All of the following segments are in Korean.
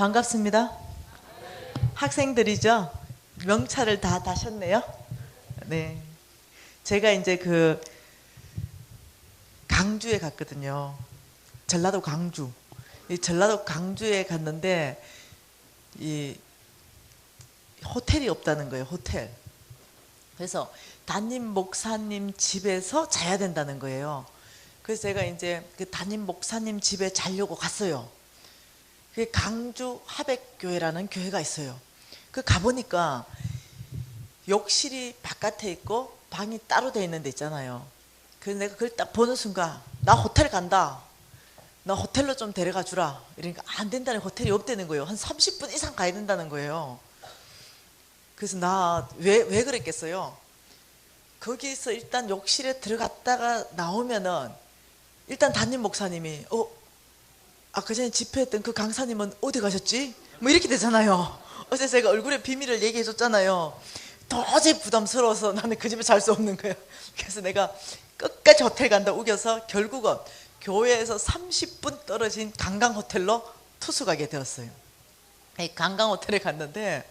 반갑습니다. 학생들이죠? 명찰을 다 다셨네요. 네. 제가 이제 강주에 갔거든요. 전라도 강주. 이 전라도 강주에 갔는데 이 호텔이 없다는 거예요. 호텔. 그래서 담임 목사님 집에서 자야 된다는 거예요. 그래서 제가 이제 그 담임 목사님 집에 자려고 갔어요. 그 강주 하백교회라는 교회가 있어요. 그 가보니까 욕실이 바깥에 있고 방이 따로 돼 있는 데 있잖아요. 그래서 내가 그걸 딱 보는 순간 나 호텔 간다. 나 호텔로 좀 데려가 주라. 이러니까 안 된다는, 호텔이 없다는 거예요. 한 30분 이상 가야 된다는 거예요. 그래서 나 왜 그랬겠어요? 거기서 일단 욕실에 들어갔다가 나오면은 일단 담임 목사님이 아까 전에 집회했던 그 강사님은 어디 가셨지? 뭐 이렇게 되잖아요. 어제 제가 얼굴에 비밀을 얘기해 줬잖아요. 도저히 부담스러워서 나는 그 집에 잘 수 없는 거예요. 그래서 내가 끝까지 호텔 간다 우겨서 결국은 교회에서 30분 떨어진 관광호텔로 투숙하게 되었어요. 이 관광호텔에 갔는데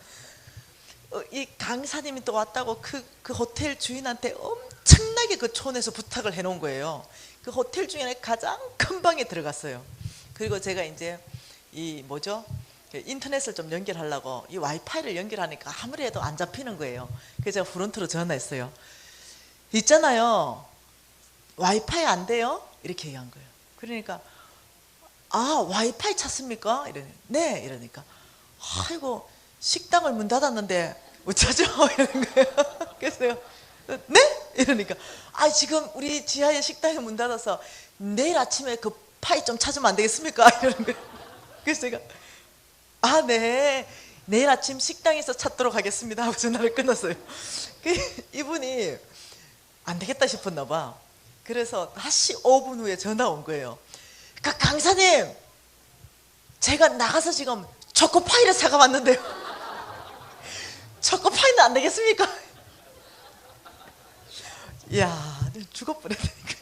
이 강사님이 또 왔다고 그 호텔 주인한테 엄청나게 그 촌에서 부탁을 해놓은 거예요. 그 호텔 주인의 가장 큰 방에 들어갔어요. 그리고 제가 이제 인터넷을 좀 연결하려고 이 와이파이를 연결하니까 아무리 해도 안 잡히는 거예요. 그래서 제가 프론트로 전화했어요. 있잖아요, 와이파이 안 돼요? 이렇게 얘기한 거예요. 그러니까 와이파이 찾습니까? 네. 이러니까 아이고 식당을 문 닫았는데 어쩌죠? 이러는 거예요. 그래서 내가 네? 이러니까 지금 우리 지하에 식당이 문 닫아서 내일 아침에 그 파이 좀 찾으면 안 되겠습니까? 이러는 거예요. 그래서 제가 네, 내일 아침 식당에서 찾도록 하겠습니다 하고 전화를 끊었어요. 이분이 안 되겠다 싶었나 봐. 그래서 다시 5분 후에 전화 온 거예요. 강사님, 제가 나가서 지금 초코파이를 사가 왔는데요. 초코파이는 안 되겠습니까? 이야, 죽어버렸다니까.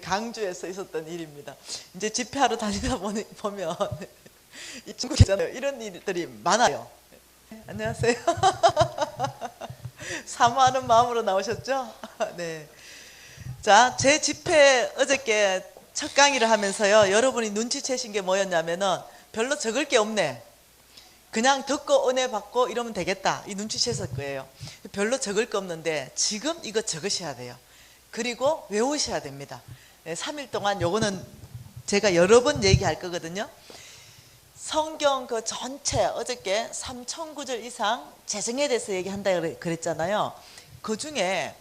강주에서 있었던 일입니다. 이제 집회하러 다니다 보면 이 중국이잖아요. 이런 일들이 많아요. 안녕하세요. 사모하는 마음으로 나오셨죠? 네. 자, 제 집회 어저께 첫 강의를 하면서요, 여러분이 눈치채신 게 뭐였냐면은 별로 적을 게 없네. 그냥 듣고 은혜 받고 이러면 되겠다. 이 눈치챘을 거예요. 별로 적을 거 없는데 지금 이거 적으셔야 돼요. 그리고 외우셔야 됩니다. 3일 동안 요거는 제가 여러 번 얘기할 거거든요. 성경 그 전체 어저께 3,000구절 이상 재정에 대해서 얘기한다 그랬잖아요. 그 중에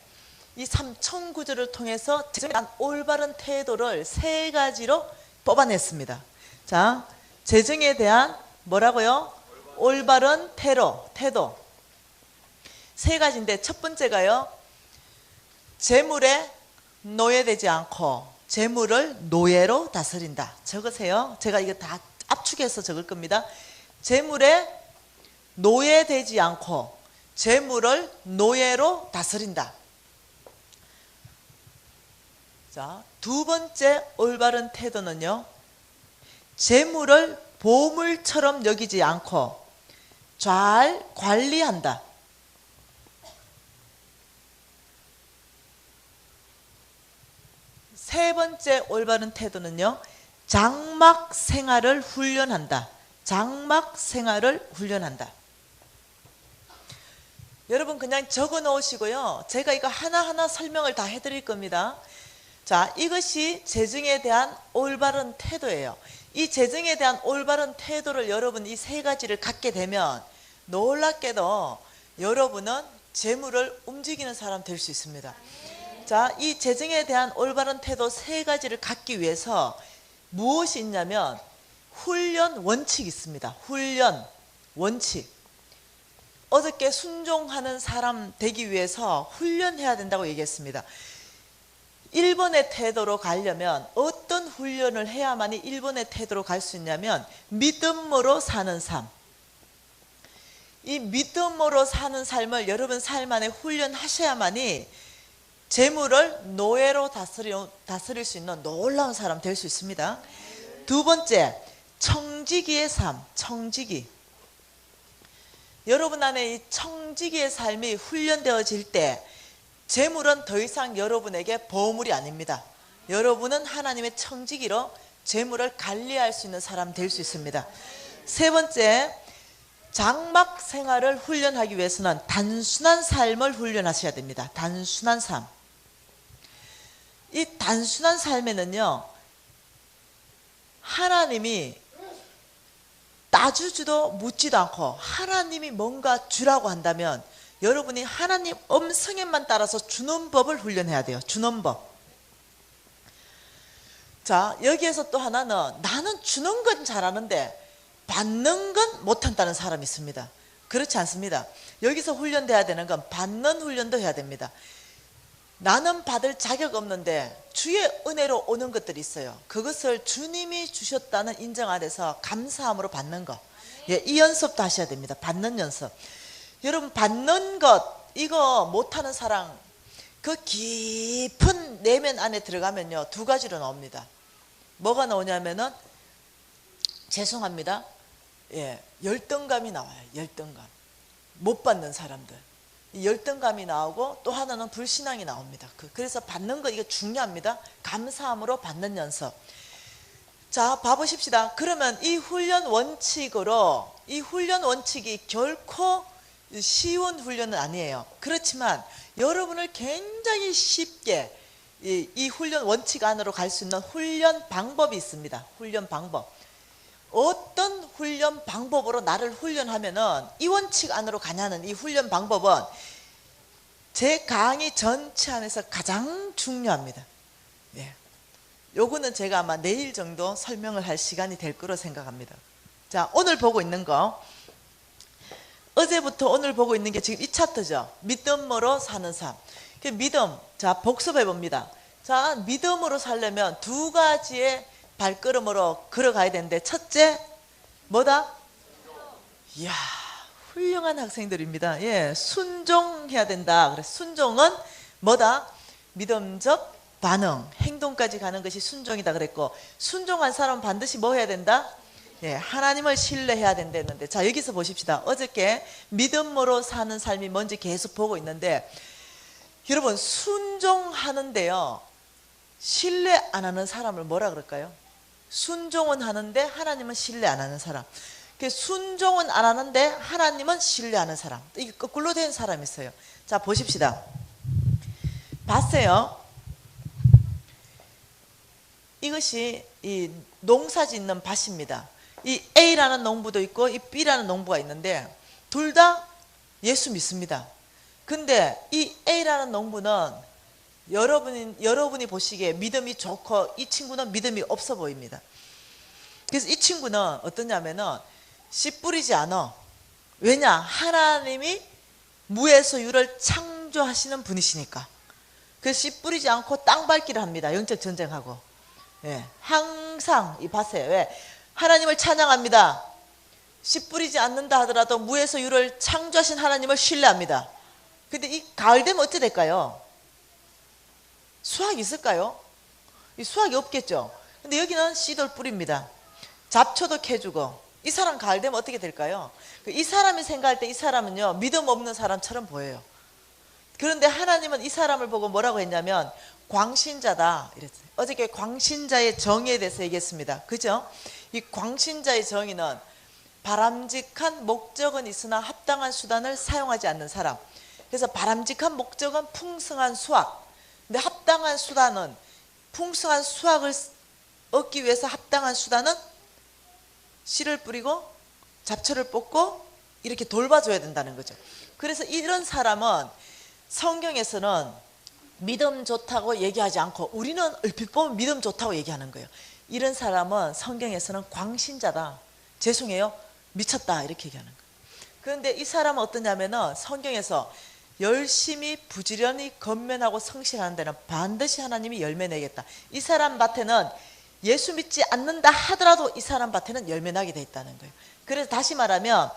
이 3,000구절을 통해서 재정에 대한 올바른 태도를 3가지로 뽑아냈습니다. 자, 재정에 대한 뭐라고요? 올바른 태도 3가지인데 첫 번째가요, 재물에 노예되지 않고 재물을 노예로 다스린다. 적으세요. 제가 이거 다 압축해서 적을 겁니다. 재물에 노예되지 않고 재물을 노예로 다스린다. 자, 두 번째 올바른 태도는요, 재물을 보물처럼 여기지 않고 잘 관리한다. 세 번째 올바른 태도는요, 장막 생활을 훈련한다. 장막 생활을 훈련한다. 여러분 그냥 적어 놓으시고요, 제가 이거 하나하나 설명을 다 해드릴 겁니다. 자, 이것이 재정에 대한 올바른 태도예요. 이 재정에 대한 올바른 태도를 여러분 이 3가지를 갖게 되면 놀랍게도 여러분은 재물을 움직이는 사람 될 수 있습니다. 자, 이 재정에 대한 올바른 태도 3가지를 갖기 위해서 무엇이 있냐면 훈련 원칙이 있습니다. 훈련 원칙. 어저께 순종하는 사람 되기 위해서 훈련해야 된다고 얘기했습니다. 1번의 태도로 가려면 어떤 훈련을 해야만이 1번의 태도로 갈 수 있냐면 믿음으로 사는 삶. 이 믿음으로 사는 삶을 여러분 삶 안에 훈련하셔야만이 재물을 노예로 다스릴 수 있는 놀라운 사람 될 수 있습니다. 두 번째, 청지기의 삶, 청지기. 여러분 안에 이 청지기의 삶이 훈련되어질 때 재물은 더 이상 여러분에게 보물이 아닙니다. 여러분은 하나님의 청지기로 재물을 관리할 수 있는 사람 될 수 있습니다. 세 번째, 장막 생활을 훈련하기 위해서는 단순한 삶을 훈련하셔야 됩니다. 단순한 삶. 이 단순한 삶에는요, 하나님이 따주지도 묻지도 않고 하나님이 뭔가 주라고 한다면 여러분이 하나님 음성에만 따라서 주는 법을 훈련해야 돼요. 주는 법. 자, 여기에서 또 하나는 나는 주는 건 잘하는데 받는 건 못한다는 사람이 있습니다. 그렇지 않습니다. 여기서 훈련돼야 되는 건 받는 훈련도 해야 됩니다. 나는 받을 자격 없는데 주의 은혜로 오는 것들이 있어요. 그것을 주님이 주셨다는 인정 안에서 감사함으로 받는 것. 예, 이 연습도 하셔야 됩니다. 받는 연습. 여러분, 받는 것 이거 못하는 사람, 그 깊은 내면 안에 들어가면요, 두 가지로 나옵니다. 뭐가 나오냐면은, 죄송합니다, 예, 열등감이 나와요. 열등감. 못 받는 사람들, 이 열등감이 나오고, 또 하나는 불신앙이 나옵니다. 그래서 받는 거 이거 중요합니다. 감사함으로 받는 연습. 자, 봐보십시다. 그러면 이 훈련 원칙으로, 이 훈련 원칙이 결코 쉬운 훈련은 아니에요. 그렇지만 여러분을 굉장히 쉽게 이 훈련 원칙 안으로 갈 수 있는 훈련 방법이 있습니다. 훈련 방법. 어떤 훈련 방법으로 나를 훈련하면은 이 원칙 안으로 가냐는 이 훈련 방법은 제 강의 전체 안에서 가장 중요합니다. 예. 요거는 제가 아마 내일 정도 설명을 할 시간이 될 거로 생각합니다. 자, 오늘 보고 있는 거, 어제부터 오늘 보고 있는 게 지금 이 차트죠. 믿음으로 사는 삶. 믿음. 자, 복습해 봅니다. 자, 믿음으로 살려면 두 가지의 발걸음으로 걸어가야 되는데, 첫째, 뭐다? 이야, 훌륭한 학생들입니다. 예, 순종해야 된다. 그래서 순종은 뭐다? 믿음적 반응, 행동까지 가는 것이 순종이다 그랬고, 순종한 사람은 반드시 뭐 해야 된다? 예, 하나님을 신뢰해야 된다는데, 자, 여기서 보십시다. 어저께 믿음으로 사는 삶이 뭔지 계속 보고 있는데, 여러분, 순종하는데요, 신뢰 안 하는 사람을 뭐라 그럴까요? 순종은 하는데 하나님은 신뢰 안 하는 사람. 순종은 안 하는데 하나님은 신뢰하는 사람. 이게 거꾸로 된 사람이 있어요. 자, 보십시다. 봤어요? 이것이 이 농사 짓는 밭입니다. 이 A라는 농부도 있고 이 B라는 농부가 있는데 둘 다 예수 믿습니다. 근데 이 A라는 농부는 여러분이 보시기에 믿음이 좋고 이 친구는 믿음이 없어 보입니다. 그래서 이 친구는 어떠냐면은 씨 뿌리지 않아. 왜냐? 하나님이 무에서 유를 창조하시는 분이시니까. 그래서 씨 뿌리지 않고 땅 밟기를 합니다. 영적 전쟁하고. 예, 항상 이 밭에 왜? 하나님을 찬양합니다. 씨 뿌리지 않는다 하더라도 무에서 유를 창조하신 하나님을 신뢰합니다. 근데 이 가을 되면 어떻게 될까요? 수확이 있을까요? 이 수확이 없겠죠. 근데 여기는 씨도 뿌립니다. 잡초도 캐주고. 이 사람 가을 되면 어떻게 될까요? 이 사람이 생각할 때 이 사람은요, 믿음 없는 사람처럼 보여요. 그런데 하나님은 이 사람을 보고 뭐라고 했냐면 광신자다 이랬어요. 어저께 광신자의 정의에 대해서 얘기했습니다. 그죠? 이 광신자의 정의는 바람직한 목적은 있으나 합당한 수단을 사용하지 않는 사람. 그래서 바람직한 목적은 풍성한 수확. 근데 합당한 수단은, 풍성한 수확을 얻기 위해서 합당한 수단은 씨를 뿌리고 잡초를 뽑고 이렇게 돌봐줘야 된다는 거죠. 그래서 이런 사람은 성경에서는 믿음 좋다고 얘기하지 않고 우리는 얼핏 보면 믿음 좋다고 얘기하는 거예요. 이런 사람은 성경에서는 광신자다. 죄송해요, 미쳤다 이렇게 얘기하는 거예요. 그런데 이 사람은 어떠냐면은 성경에서 열심히 부지런히 건면하고 성실하는 데는 반드시 하나님이 열매 내겠다. 이 사람 밭에는 예수 믿지 않는다 하더라도 이 사람 밭에는 열매 나게 돼 있다는 거예요. 그래서 다시 말하면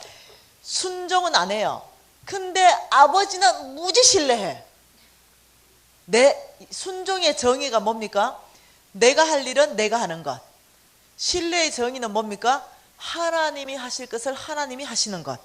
순종은 안 해요. 근데 아버지는 무지 신뢰해. 내 순종의 정의가 뭡니까? 내가 할 일은 내가 하는 것, 신뢰의 정의는 뭡니까? 하나님이 하실 것을 하나님이 하시는 것.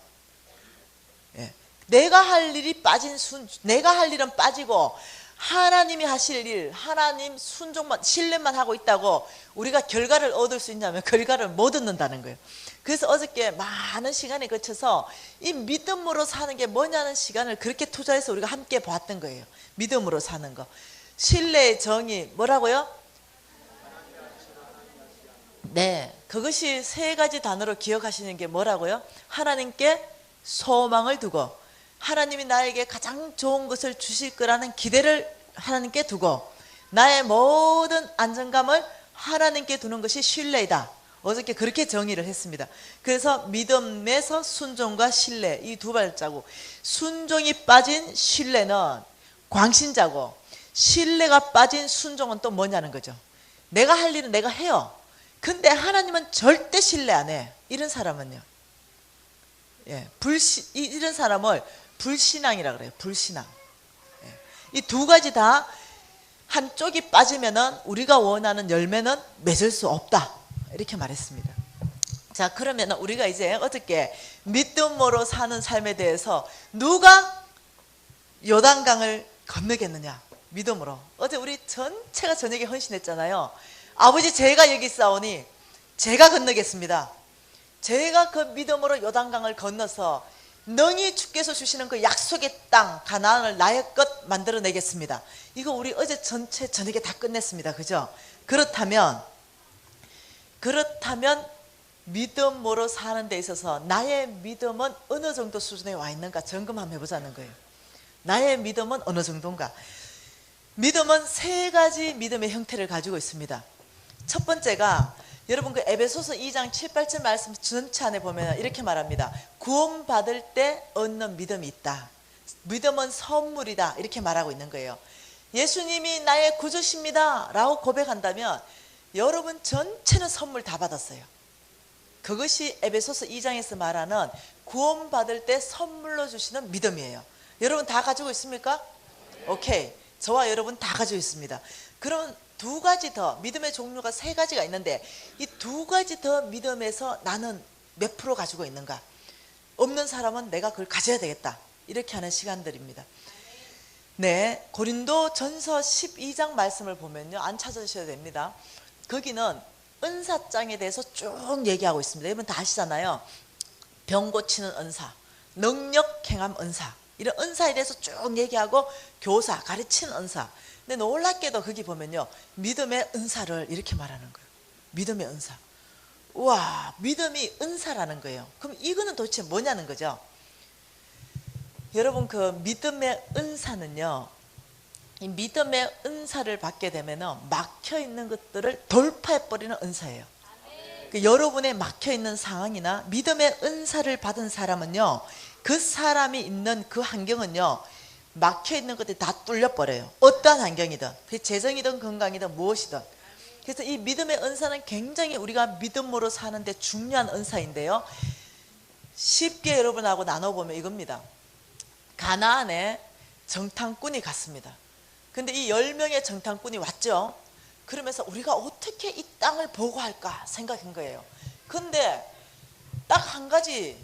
예. 내가 할 일이 빠진 내가 할 일은 빠지고 하나님이 하실 일, 하나님 순종만, 신뢰만 하고 있다고 우리가 결과를 얻을 수 있냐면 결과를 못 얻는다는 거예요. 그래서 어저께 많은 시간에 거쳐서 이 믿음으로 사는 게 뭐냐는 시간을 그렇게 투자해서 우리가 함께 봤던 거예요. 믿음으로 사는 거. 신뢰의 정의, 뭐라고요? 네, 그것이 세 가지 단어로 기억하시는 게 뭐라고요? 하나님께 소망을 두고, 하나님이 나에게 가장 좋은 것을 주실 거라는 기대를 하나님께 두고, 나의 모든 안정감을 하나님께 두는 것이 신뢰이다. 어저께 그렇게 정의를 했습니다. 그래서 믿음에서 순종과 신뢰, 이 두 발자국. 순종이 빠진 신뢰는 광신자고, 신뢰가 빠진 순종은 또 뭐냐는 거죠. 내가 할 일은 내가 해요. 근데 하나님은 절대 신뢰 안 해. 이런 사람은요. 예, 이런 사람을 불신앙이라 그래요. 불신앙. 예, 이 두 가지 다 한쪽이 빠지면은 우리가 원하는 열매는 맺을 수 없다. 이렇게 말했습니다. 자, 그러면 우리가 이제 어떻게 믿음으로 사는 삶에 대해서 누가 요단강을 건너겠느냐? 믿음으로. 어제 우리 전체가 저녁에 헌신했잖아요. 아버지, 제가 여기 있사오니 제가 건너겠습니다. 제가 그 믿음으로 요단강을 건너서 능히 주께서 주시는 그 약속의 땅 가나안을 나의 것 만들어내겠습니다. 이거 우리 어제 전체 저녁에 다 끝냈습니다. 그죠? 그렇다면 믿음으로 사는 데 있어서 나의 믿음은 어느 정도 수준에 와 있는가 점검 한번 해보자는 거예요. 나의 믿음은 어느 정도인가? 믿음은 세 가지 믿음의 형태를 가지고 있습니다. 첫 번째가 여러분 그 에베소서 2장 7, 8절 말씀 전체 안에 보면 이렇게 말합니다. 구원받을 때 얻는 믿음이 있다. 믿음은 선물이다. 이렇게 말하고 있는 거예요. 예수님이 나의 구주십니다 라고 고백한다면 여러분 전체는 선물 다 받았어요. 그것이 에베소서 2장에서 말하는 구원받을 때 선물로 주시는 믿음이에요. 여러분 다 가지고 있습니까? 오케이. 저와 여러분 다 가지고 있습니다. 그럼 두 가지 더, 믿음의 종류가 세 가지가 있는데 이 두 가지 더 믿음에서 나는 몇 프로 가지고 있는가? 없는 사람은 내가 그걸 가져야 되겠다. 이렇게 하는 시간들입니다. 네, 고린도 전서 12장 말씀을 보면요, 안 찾으셔도 됩니다. 거기는 은사장에 대해서 쭉 얘기하고 있습니다. 여러분 다 아시잖아요. 병 고치는 은사, 능력 행함 은사, 이런 은사에 대해서 쭉 얘기하고 교사, 가르치는 은사. 근데 놀랍게도 거기 보면요, 믿음의 은사를 이렇게 말하는 거예요. 믿음의 은사. 우와, 믿음이 은사라는 거예요. 그럼 이거는 도대체 뭐냐는 거죠. 여러분 그 믿음의 은사는요, 이 믿음의 은사를 받게 되면은 막혀있는 것들을 돌파해버리는 은사예요. 그 여러분의 막혀있는 상황이나 믿음의 은사를 받은 사람은요, 그 사람이 있는 그 환경은요, 막혀있는 것들이 다 뚫려버려요. 어떠한 환경이든, 재정이든 건강이든 무엇이든. 그래서 이 믿음의 은사는 굉장히 우리가 믿음으로 사는데 중요한 은사인데요, 쉽게 여러분하고 나눠보면 이겁니다. 가나안에 정탐꾼이 갔습니다. 근데 이 10명의 정탐꾼이 왔죠. 그러면서 우리가 어떻게 이 땅을 보고할까 생각한 거예요. 근데 딱 한 가지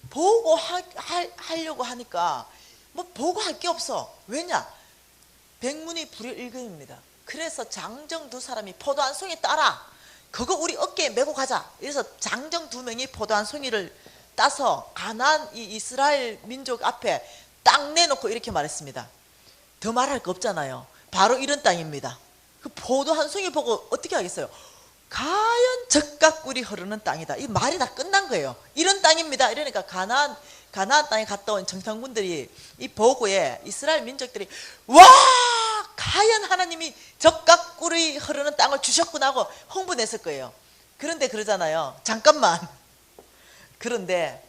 보고하려고 하니까 뭐 보고할 게 없어. 왜냐? 백문이 불여일견입니다. 그래서 장정 두 사람이 포도 한 송이 따라, 그거 우리 어깨에 메고 가자. 그래서 장정 두 명이 포도 한 송이를 따서 가나안 이 이스라엘 민족 앞에 딱 내놓고 이렇게 말했습니다. 더 말할 거 없잖아요. 바로 이런 땅입니다. 그 포도 한 송이 보고 어떻게 하겠어요? 과연 젖과 꿀이 흐르는 땅이다. 이 말이 다 끝난 거예요. 이런 땅입니다. 이러니까 가나안 땅에 갔다 온 정탐꾼들이 이 보고에 이스라엘 민족들이 와, 과연 하나님이 젖과 꿀이 흐르는 땅을 주셨구나 하고 흥분했을 거예요. 그런데 그러잖아요. 잠깐만. 그런데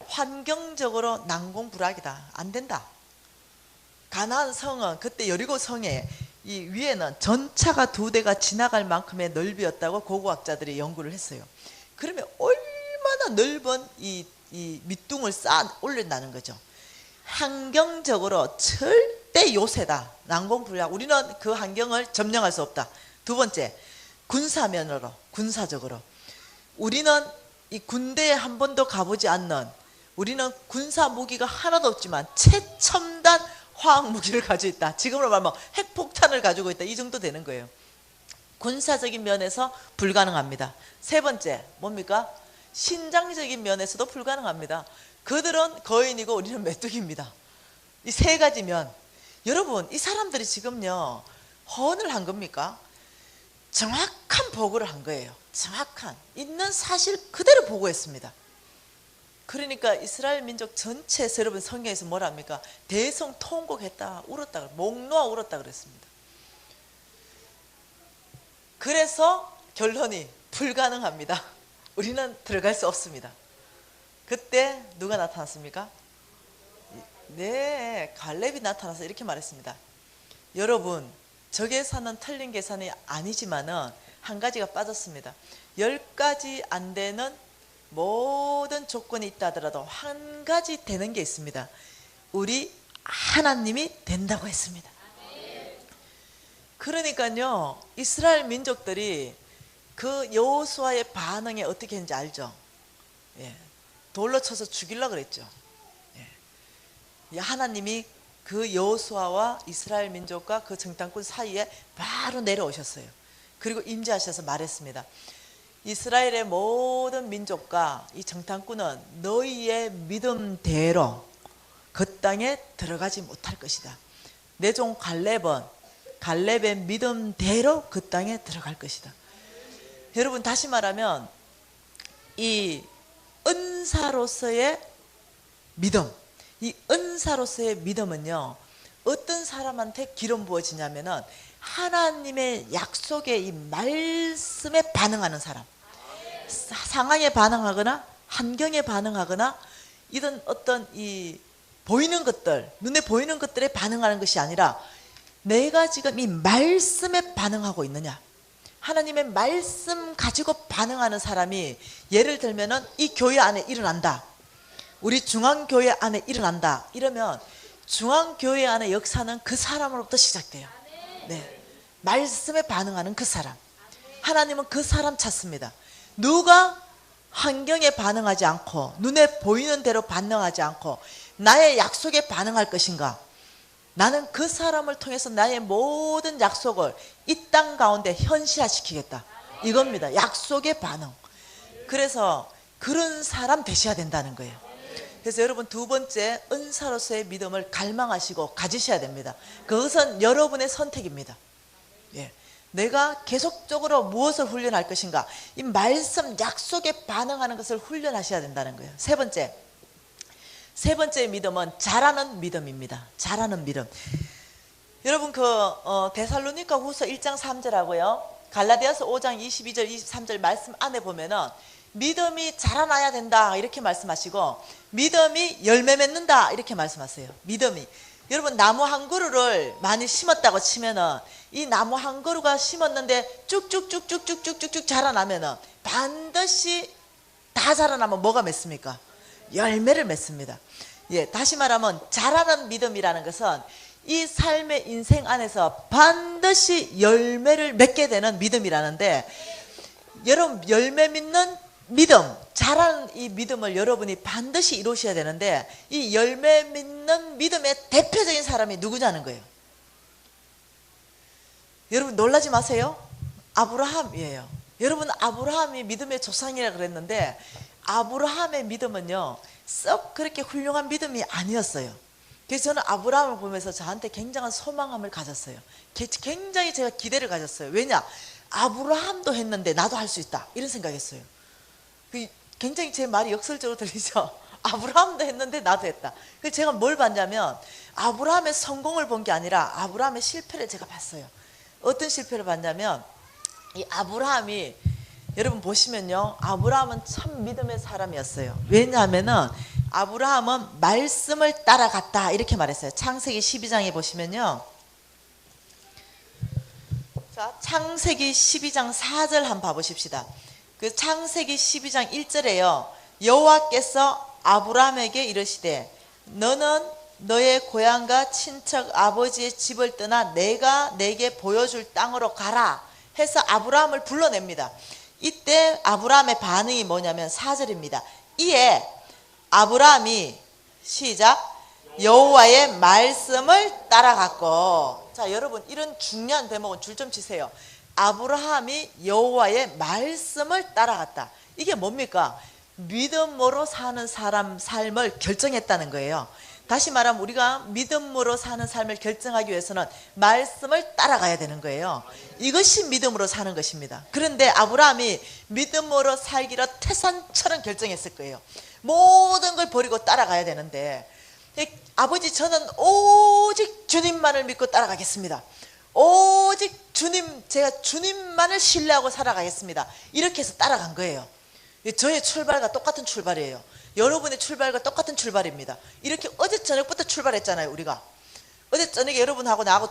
환경적으로 난공불락이다. 안 된다. 가나안 성은 그때 여리고 성에 이 위에는 전차가 2대가 지나갈 만큼의 넓이였다고 고고학자들이 연구를 했어요. 그러면 얼마나 넓은 이 밑둥을 쌓아 올린다는 거죠. 환경적으로 절대 요새다. 난공불락. 우리는 그 환경을 점령할 수 없다. 두 번째, 군사면으로, 군사적으로. 우리는 이 군대에 한 번도 가보지 않는, 우리는 군사 무기가 하나도 없지만 최첨단 화학 무기를 가지고 있다. 지금으로 말하면 핵폭탄을 가지고 있다. 이 정도 되는 거예요. 군사적인 면에서 불가능합니다. 세 번째 뭡니까? 신장적인 면에서도 불가능합니다. 그들은 거인이고 우리는 메뚜기입니다. 이 세 가지 면. 여러분, 이 사람들이 지금요 헌을 한 겁니까? 정확한 보고를 한 거예요. 정확한 있는 사실 그대로 보고했습니다. 그러니까 이스라엘 민족 전체에서 여러분 성경에서 뭐라 합니까? 대성통곡했다, 울었다, 목 놓아 울었다 그랬습니다. 그래서 결론이 불가능합니다. 우리는 들어갈 수 없습니다. 그때 누가 나타났습니까? 네, 갈렙이 나타나서 이렇게 말했습니다. 여러분, 저 계산은 틀린 계산이 아니지만은 한 가지가 빠졌습니다. 10가지 안 되는 모든 조건이 있다 하더라도 한 가지 되는 게 있습니다. 우리 하나님이 된다고 했습니다. 그러니까요, 이스라엘 민족들이 그 여호수아의 반응에 어떻게 했는지 알죠? 예, 돌로 쳐서 죽이려고 그랬죠. 예, 하나님이 그 여호수아와 이스라엘 민족과 그 정탐꾼 사이에 바로 내려오셨어요. 그리고 임재하셔서 말했습니다. 이스라엘의 모든 민족과 이 정탐꾼은 너희의 믿음대로 그 땅에 들어가지 못할 것이다. 내 종 갈렙의 믿음대로 그 땅에 들어갈 것이다. 여러분, 다시 말하면 이 은사로서의 믿음, 이 은사로서의 믿음은요 어떤 사람한테 기름 부어지냐면은 하나님의 약속의 이 말씀에 반응하는 사람, 상황에 반응하거나 환경에 반응하거나 이런 어떤 이 보이는 것들, 눈에 보이는 것들에 반응하는 것이 아니라 내가 지금 이 말씀에 반응하고 있느냐, 하나님의 말씀 가지고 반응하는 사람이, 예를 들면은 이 교회 안에 일어난다, 우리 중앙교회 안에 일어난다 이러면 중앙교회 안의 역사는 그 사람으로부터 시작돼요. 네, 말씀에 반응하는 그 사람, 하나님은 그 사람 찾습니다. 누가 환경에 반응하지 않고 눈에 보이는 대로 반응하지 않고 나의 약속에 반응할 것인가, 나는 그 사람을 통해서 나의 모든 약속을 이 땅 가운데 현실화시키겠다, 이겁니다. 약속의 반응. 그래서 그런 사람 되셔야 된다는 거예요. 그래서 여러분, 두 번째, 은사로서의 믿음을 갈망하시고 가지셔야 됩니다. 그것은 여러분의 선택입니다. 예, 내가 계속적으로 무엇을 훈련할 것인가, 이 말씀 약속에 반응하는 것을 훈련하셔야 된다는 거예요. 세 번째 믿음은 잘하는 믿음입니다. 잘하는 믿음. 여러분, 데살로니가 후서 1장 3절하고요 갈라디아서 5장 22절 23절 말씀 안에 보면은 믿음이 자라나야 된다 이렇게 말씀하시고, 믿음이 열매 맺는다 이렇게 말씀하세요. 믿음이, 여러분, 나무 한 그루를 많이 심었다고 치면은 이 나무 한 그루가 심었는데 쭉쭉쭉쭉쭉쭉쭉 자라나면은 반드시 다 자라나면 뭐가 맺습니까? 열매를 맺습니다. 예, 다시 말하면 자라는 믿음이라는 것은 이 삶의 인생 안에서 반드시 열매를 맺게 되는 믿음이라는데, 여러분, 열매 맺는 믿음, 자라는 이 믿음을 여러분이 반드시 이루셔야 되는데, 이 열매 맺는 믿음의 대표적인 사람이 누구냐는 거예요. 여러분, 놀라지 마세요. 아브라함이에요. 여러분, 아브라함이 믿음의 조상이라 그랬는데 아브라함의 믿음은요 썩 그렇게 훌륭한 믿음이 아니었어요. 그래서 저는 아브라함을 보면서 저한테 굉장한 소망감을 가졌어요. 굉장히 제가 기대를 가졌어요. 왜냐? 아브라함도 했는데 나도 할 수 있다, 이런 생각했어요. 굉장히 제 말이 역설적으로 들리죠? 아브라함도 했는데 나도 했다. 그래서 제가 뭘 봤냐면 아브라함의 성공을 본 게 아니라 아브라함의 실패를 제가 봤어요. 어떤 실패를 봤냐면, 이 아브라함이, 여러분 보시면요 아브라함은 참 믿음의 사람이었어요. 왜냐하면은 아브라함은 말씀을 따라갔다 이렇게 말했어요. 창세기 12장에 보시면요, 자, 창세기 12장 4절 한번 봐보십시다. 그 창세기 12장 1절에요 여호와께서 아브라함에게 이르시되 너는 너의 고향과 친척 아버지의 집을 떠나 내가 내게 보여줄 땅으로 가라 해서 아브라함을 불러냅니다. 이때 아브라함의 반응이 뭐냐면 4절입니다. 이에 아브라함이 시작 여호와의 말씀을 따라갔고. 자, 여러분 이런 중요한 대목은 줄 좀 치세요. 아브라함이 여호와의 말씀을 따라갔다. 이게 뭡니까? 믿음으로 사는 사람 삶을 결정했다는 거예요. 다시 말하면 우리가 믿음으로 사는 삶을 결정하기 위해서는 말씀을 따라가야 되는 거예요. 이것이 믿음으로 사는 것입니다. 그런데 아브라함이 믿음으로 살기로 태산처럼 결정했을 거예요. 모든 걸 버리고 따라가야 되는데, 아버지 저는 오직 주님만을 믿고 따라가겠습니다. 오직 주님, 제가 주님만을 신뢰하고 살아가겠습니다. 이렇게 해서 따라간 거예요. 저의 출발과 똑같은 출발이에요. 여러분의 출발과 똑같은 출발입니다. 이렇게 어제 저녁부터 출발했잖아요. 우리가 어제 저녁에 여러분하고 나하고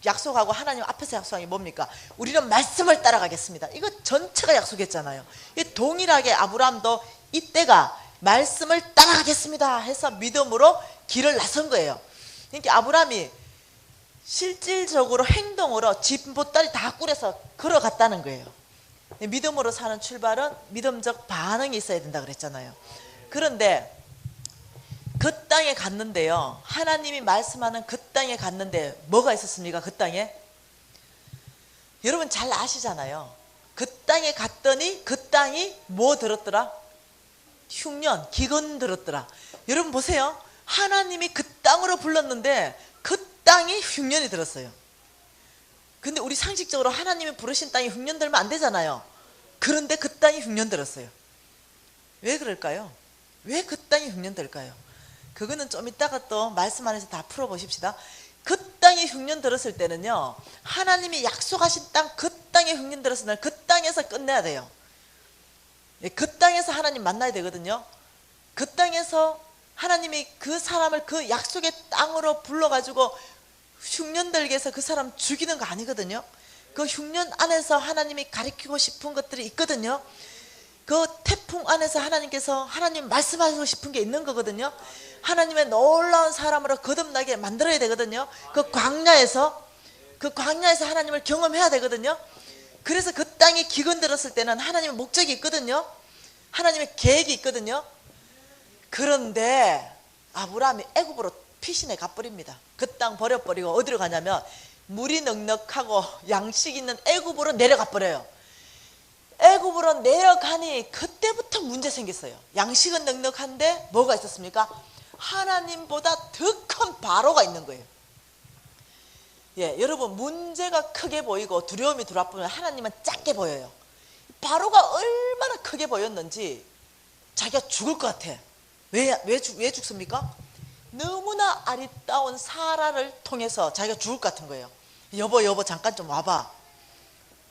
약속하고 하나님 앞에서 약속한 게 뭡니까? 우리는 말씀을 따라가겠습니다. 이거 전체가 약속했잖아요. 동일하게 아브라함도 이때가 말씀을 따라가겠습니다 해서 믿음으로 길을 나선 거예요. 그러니까 아브라함이 실질적으로 행동으로 집 보따리 다 꾸려서 걸어갔다는 거예요. 믿음으로 사는 출발은 믿음적 반응이 있어야 된다 그랬잖아요. 그런데 그 땅에 갔는데요, 하나님이 말씀하는 그 땅에 갔는데 뭐가 있었습니까? 그 땅에 여러분 잘 아시잖아요. 그 땅에 갔더니 그 땅이 뭐 들었더라? 흉년, 기근 들었더라. 여러분 보세요. 하나님이 그 땅으로 불렀는데 그 땅이 흉년이 들었어요. 근데 우리 상식적으로 하나님이 부르신 땅이 흉년 들면 안 되잖아요. 그런데 그 땅이 흉년 들었어요. 왜 그럴까요? 왜 그 땅이 흉년 들까요? 그거는 좀 이따가 또 말씀 안에서 다 풀어보십시다. 그 땅에 흉년 들었을 때는요, 하나님이 약속하신 땅, 그 땅에 흉년 들었을 때는 그 땅에서 끝내야 돼요. 그 땅에서 하나님 만나야 되거든요. 그 땅에서 하나님이 그 사람을 그 약속의 땅으로 불러가지고 흉년 들게 해서 그 사람 죽이는 거 아니거든요. 그 흉년 안에서 하나님이 가르치고 싶은 것들이 있거든요. 그 태풍 안에서 하나님께서 하나님 말씀하시고 싶은 게 있는 거거든요. 하나님의 놀라운 사람으로 거듭나게 만들어야 되거든요. 그 광야에서 하나님을 경험해야 되거든요. 그래서 그 땅이 기근 들었을 때는 하나님의 목적이 있거든요. 하나님의 계획이 있거든요. 그런데 아브라함이 애굽으로 피신해 가버립니다. 그 땅 버려버리고 어디로 가냐면 물이 넉넉하고 양식 있는 애굽으로 내려가 버려요. 애굽으로 내려가니 그때부터 문제 생겼어요. 양식은 넉넉한데 뭐가 있었습니까? 하나님보다 더 큰 바로가 있는 거예요. 예, 여러분 문제가 크게 보이고 두려움이 들어와보면 하나님은 작게 보여요. 바로가 얼마나 크게 보였는지 자기가 죽을 것 같아. 왜 죽습니까? 너무나 아리따운 사라를 통해서 자기가 죽을 것 같은 거예요. 여보 잠깐 좀 와봐.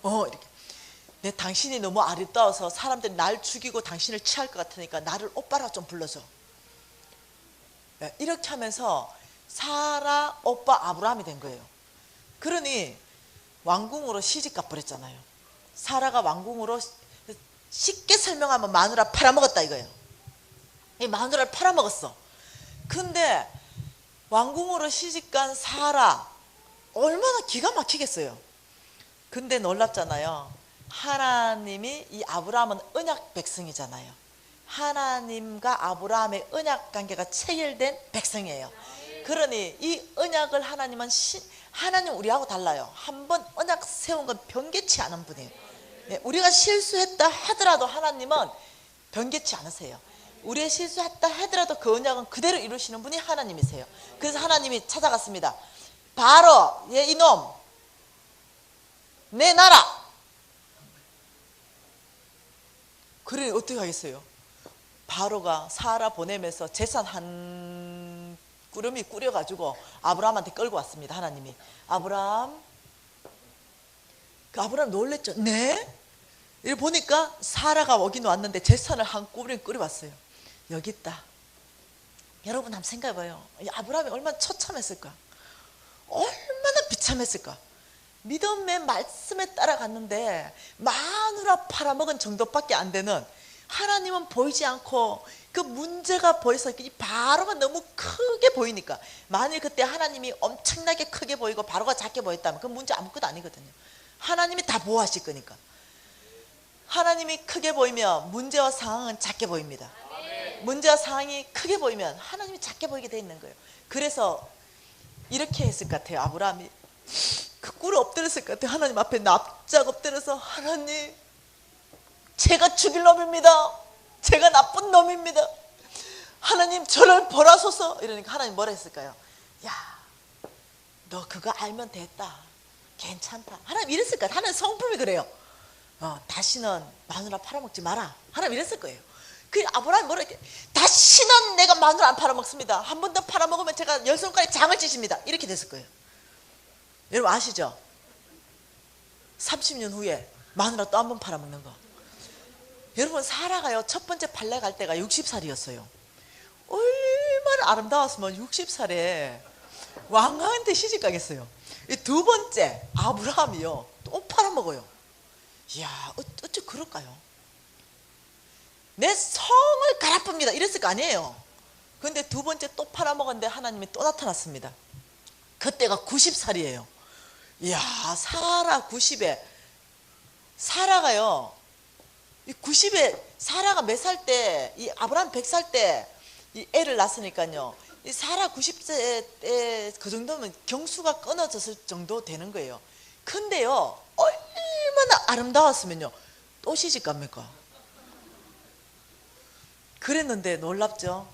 이렇게. 당신이 너무 아리따워서 사람들이 날 죽이고 당신을 취할 것 같으니까 나를 오빠라 좀 불러줘. 이렇게 하면서 사라 오빠 아브라함이 된 거예요. 그러니 왕궁으로 시집가 버렸잖아요. 사라가 왕궁으로, 쉽게 설명하면 마누라 팔아먹었다 이거예요. 이 마누라를 팔아먹었어. 근데 왕궁으로 시집간 사라 얼마나 기가 막히겠어요. 근데 놀랍잖아요. 하나님이, 이 아브라함은 언약 백성이잖아요. 하나님과 아브라함의 언약 관계가 체결된 백성이에요. 그러니 이 언약을 하나님은 하나님 우리하고 달라요. 한번 언약 세운 건 변개치 않은 분이에요. 우리가 실수했다 하더라도 하나님은 변개치 않으세요. 우리의 실수했다 하더라도 그 언약은 그대로 이루시는 분이 하나님이세요. 그래서 하나님이 찾아갔습니다. 바로 이놈 내놔라. 그래 어떻게 하겠어요? 바로가 사라 보내면서 재산 한 꾸러미 꾸려가지고 아브라함한테 끌고 왔습니다. 하나님이. 아브라함 놀랬죠. 네? 이렇게 보니까 사라가 오긴 왔는데 재산을 한 꾸러미 꾸려왔어요. 여기 있다. 여러분 한번 생각해봐요. 아브라함이 얼마나 처참했을까? 얼마나 비참했을까? 믿음의 말씀에 따라갔는데 마누라 팔아먹은 정도밖에 안 되는, 하나님은 보이지 않고 그 문제가 보여서 이 바로가 너무 크게 보이니까, 만일 그때 하나님이 엄청나게 크게 보이고 바로가 작게 보였다면 그 문제 아무것도 아니거든요. 하나님이 다 보호하실 거니까. 하나님이 크게 보이면 문제와 상황은 작게 보입니다. 문제와 상황이 크게 보이면 하나님이 작게 보이게 돼 있는 거예요. 그래서 이렇게 했을 것 같아요. 아브라함이 그 꿇어 엎드렸을 것 같아요. 하나님 앞에 납작 엎드려서, 하나님, 제가 죽일 놈입니다. 제가 나쁜 놈입니다. 하나님, 저를 벌하소서. 이러니까 하나님 뭐라 했을까요? 야, 너 그거 알면 됐다. 괜찮다. 하나님 이랬을 거예요. 하나님 성품이 그래요. 다시는 마누라 팔아먹지 마라. 하나님 이랬을 거예요. 그 아브라함이 뭐라 했게, 다시는 내가 마누라 안 팔아먹습니다. 한 번 더 팔아먹으면 제가 10손가락에 장을 찌십니다. 이렇게 됐을 거예요. 여러분 아시죠? 30년 후에 마누라 또 한 번 팔아먹는 거. 여러분 사라가요, 첫 번째 팔레 갈 때가 60살이었어요. 얼마나 아름다웠으면 60살에 왕한테 시집 가겠어요. 이 두 번째 아브라함이요, 또 팔아먹어요. 이야, 어째 그럴까요? 내 성을 갈아쁩니다 이랬을 거 아니에요. 그런데 두 번째 또 팔아먹었는데 하나님이 또 나타났습니다. 그때가 90살이에요. 이야, 사라 90에, 사라가요, 이 90에, 사라가 몇 살 때, 이 아브라함 100살 때 이 애를 낳았으니까요, 이 사라 90세 때 그 정도면 경수가 끊어졌을 정도 되는 거예요. 근데요, 얼마나 아름다웠으면요, 또 시집 갑니까? 그랬는데 놀랍죠?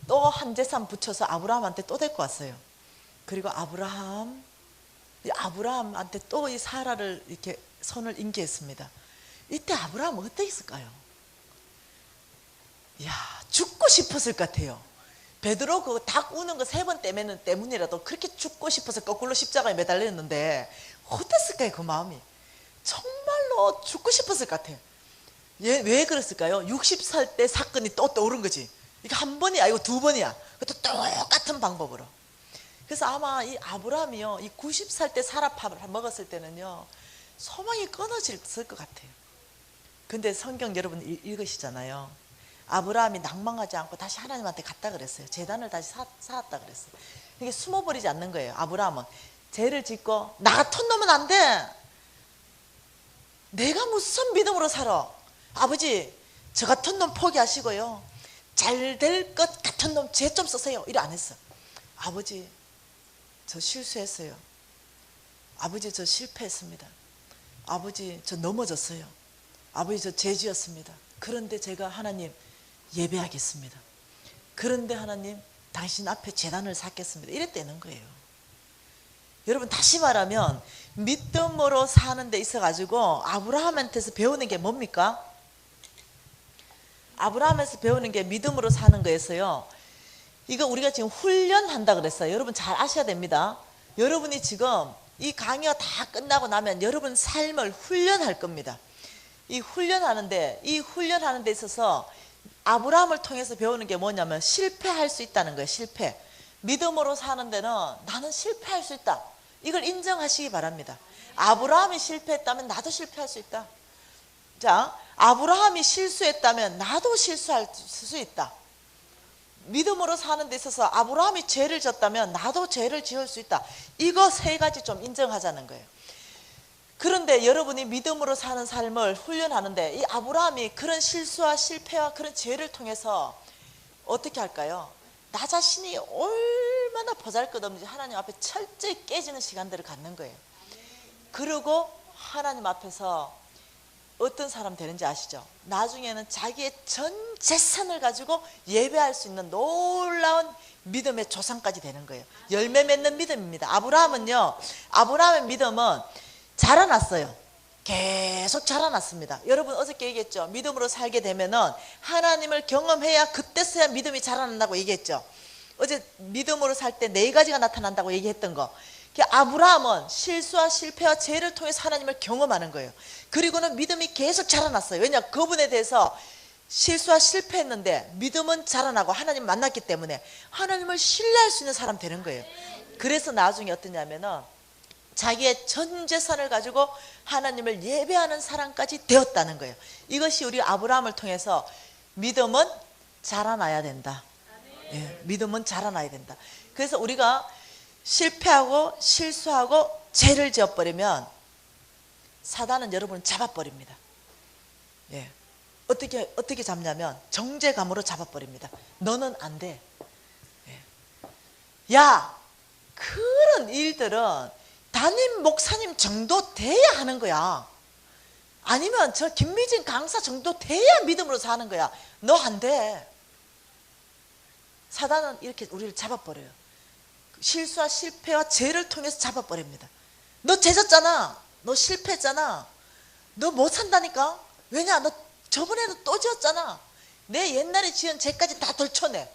또 한 재산 붙여서 아브라함한테 또 데리고 왔어요. 그리고 아브라함한테 또 이 사라를 이렇게 손을 인계했습니다. 이때 아브라함은 어땠을까요? 이야, 죽고 싶었을 것 같아요. 베드로 그 닭 우는 거 3번 때문이라도 그렇게 죽고 싶어서 거꾸로 십자가에 매달렸는데 어땠을까요? 그 마음이 정말로 죽고 싶었을 것 같아요. 왜 그랬을까요? 60살 때 사건이 또 떠오른 거지. 이게 한 번이 아니고 두 번이야. 그것도 똑같은 방법으로. 그래서 아마 이 아브라함이요, 이 90살 때 사라 먹었을 때는요, 소망이 끊어졌을 것 같아요. 근데 성경 여러분 읽으시잖아요. 아브라함이 낭망하지 않고 다시 하나님한테 갔다 그랬어요. 제단을 다시 쌓았다 그랬어요. 이게 숨어버리지 않는 거예요. 아브라함은 죄를 짓고 나 같은 놈은 안 돼. 내가 무슨 믿음으로 살아. 아버지, 저 같은 놈 포기하시고요, 잘 될 것 같은 놈 죄 좀 쓰세요. 이래 안 했어. 아버지, 저 실수했어요. 아버지, 저 실패했습니다. 아버지, 저 넘어졌어요. 아버지, 저 죄 지었습니다. 그런데 제가 하나님 예배하겠습니다. 그런데 하나님, 당신 앞에 제단을 쌓겠습니다. 이랬다는 거예요. 여러분 다시 말하면 믿음으로 사는 데 있어가지고 아브라함한테서 배우는 게 뭡니까? 아브라함에서 배우는 게 믿음으로 사는 거였어요. 이거 우리가 지금 훈련한다 그랬어요. 여러분 잘 아셔야 됩니다. 여러분이 지금 이 강의가 다 끝나고 나면 여러분 삶을 훈련할 겁니다. 이 훈련하는 데 있어서 아브라함을 통해서 배우는 게 뭐냐면 실패할 수 있다는 거예요. 실패. 믿음으로 사는 데는 나는 실패할 수 있다. 이걸 인정하시기 바랍니다. 아브라함이 실패했다면 나도 실패할 수 있다. 자, 아브라함이 실수했다면 나도 실수할 수 있다. 믿음으로 사는 데 있어서 아브라함이 죄를 졌다면 나도 죄를 지을 수 있다. 이거 세 가지 좀 인정하자는 거예요. 그런데 여러분이 믿음으로 사는 삶을 훈련하는데 이 아브라함이 그런 실수와 실패와 그런 죄를 통해서 어떻게 할까요? 나 자신이 얼마나 보잘것없는지 하나님 앞에 철저히 깨지는 시간들을 갖는 거예요. 그리고 하나님 앞에서 어떤 사람 되는지 아시죠? 나중에는 자기의 전 재산을 가지고 예배할 수 있는 놀라운 믿음의 조상까지 되는 거예요. 열매 맺는 믿음입니다. 아브라함의 믿음은 자라났어요. 계속 자라났습니다. 여러분 어저께 얘기했죠. 믿음으로 살게 되면은 하나님을 경험해야 그때서야 믿음이 자라난다고 얘기했죠. 어제 믿음으로 살 때 4가지가 나타난다고 얘기했던 거. 아브라함은 실수와 실패와 죄를 통해서 하나님을 경험하는 거예요. 그리고는 믿음이 계속 자라났어요. 왜냐? 그분에 대해서 실수와 실패했는데 믿음은 자라나고 하나님 만났기 때문에 하나님을 신뢰할 수 있는 사람 되는 거예요. 그래서 나중에 어떠냐면은 자기의 전 재산을 가지고 하나님을 예배하는 사람까지 되었다는 거예요. 이것이 우리 아브라함을 통해서 믿음은 자라나야 된다. 예, 믿음은 자라나야 된다. 그래서 우리가 실패하고 실수하고 죄를 지어버리면 사단은 여러분을 잡아버립니다. 예. 어떻게 잡냐면 정죄감으로 잡아버립니다. 너는 안 돼. 예. 야, 그런 일들은 담임 목사님 정도 돼야 하는 거야. 아니면 저 김미진 강사 정도 돼야 믿음으로 사는 거야. 너 안 돼. 사단은 이렇게 우리를 잡아버려요. 실수와 실패와 죄를 통해서 잡아버립니다. 너 죄졌잖아. 너 실패했잖아. 너 못 산다니까. 왜냐? 너 저번에도 또 지었잖아. 내 옛날에 지은 죄까지 다 덜쳐내.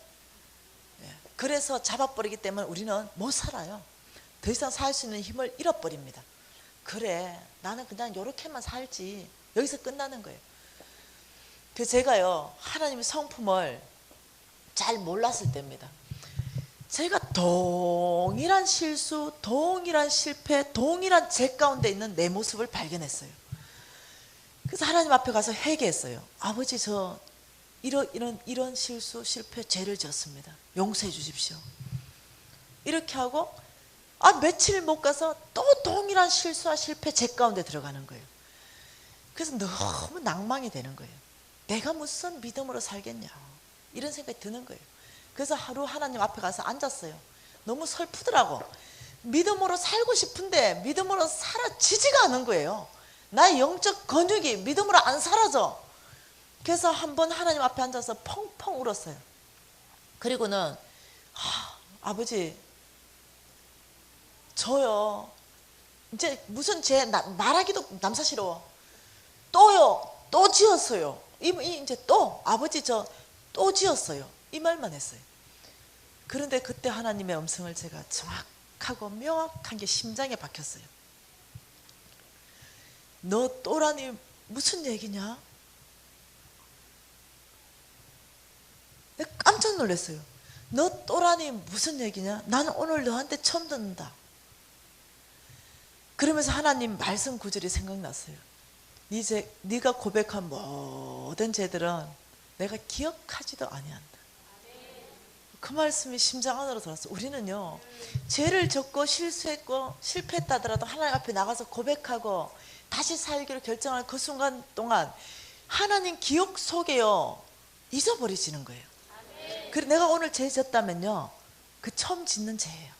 그래서 잡아버리기 때문에 우리는 못 살아요. 더 이상 살 수 있는 힘을 잃어버립니다. 그래, 나는 그냥 이렇게만 살지. 여기서 끝나는 거예요. 그래서 제가요, 하나님의 성품을 잘 몰랐을 때입니다. 제가 동일한 실수, 동일한 실패, 동일한 죄 가운데 있는 내 모습을 발견했어요. 그래서 하나님 앞에 가서 회개했어요. 아버지, 저 이런 실수, 실패, 죄를 지었습니다. 용서해 주십시오. 이렇게 하고 며칠 못 가서 또 동일한 실수와 실패, 죄 가운데 들어가는 거예요. 그래서 너무 낭망이 되는 거예요. 내가 무슨 믿음으로 살겠냐, 이런 생각이 드는 거예요. 그래서 하루 하나님 앞에 가서 앉았어요. 너무 슬프더라고. 믿음으로 살고 싶은데 믿음으로 사라지지가 않은 거예요. 나의 영적 근육이 믿음으로 안 사라져. 그래서 한번 하나님 앞에 앉아서 펑펑 울었어요. 그리고는 아버지, 저요 이제 무슨 죄 말하기도 남사스러워. 또 지었어요. 이제 또 아버지, 저 또 지었어요. 이 말만 했어요. 그런데 그때 하나님의 음성을 제가 정확하고 명확한 게 심장에 박혔어요. 너 또라니 무슨 얘기냐? 내가 깜짝 놀랐어요. 너 또라니 무슨 얘기냐? 나는 오늘 너한테 처음 듣는다. 그러면서 하나님 말씀 구절이 생각났어요. 네가 고백한 모든 죄들은 내가 기억하지도 아니한다. 그 말씀이 심장 안으로 들어왔어요. 우리는요, 죄를 졌고 실수했고 실패했다 하더라도 하나님 앞에 나가서 고백하고 다시 살기로 결정하는 그 순간 동안 하나님 기억 속에요, 잊어버리시는 거예요. 그래서 내가 오늘 죄 졌다면요, 그 처음 짓는 죄예요.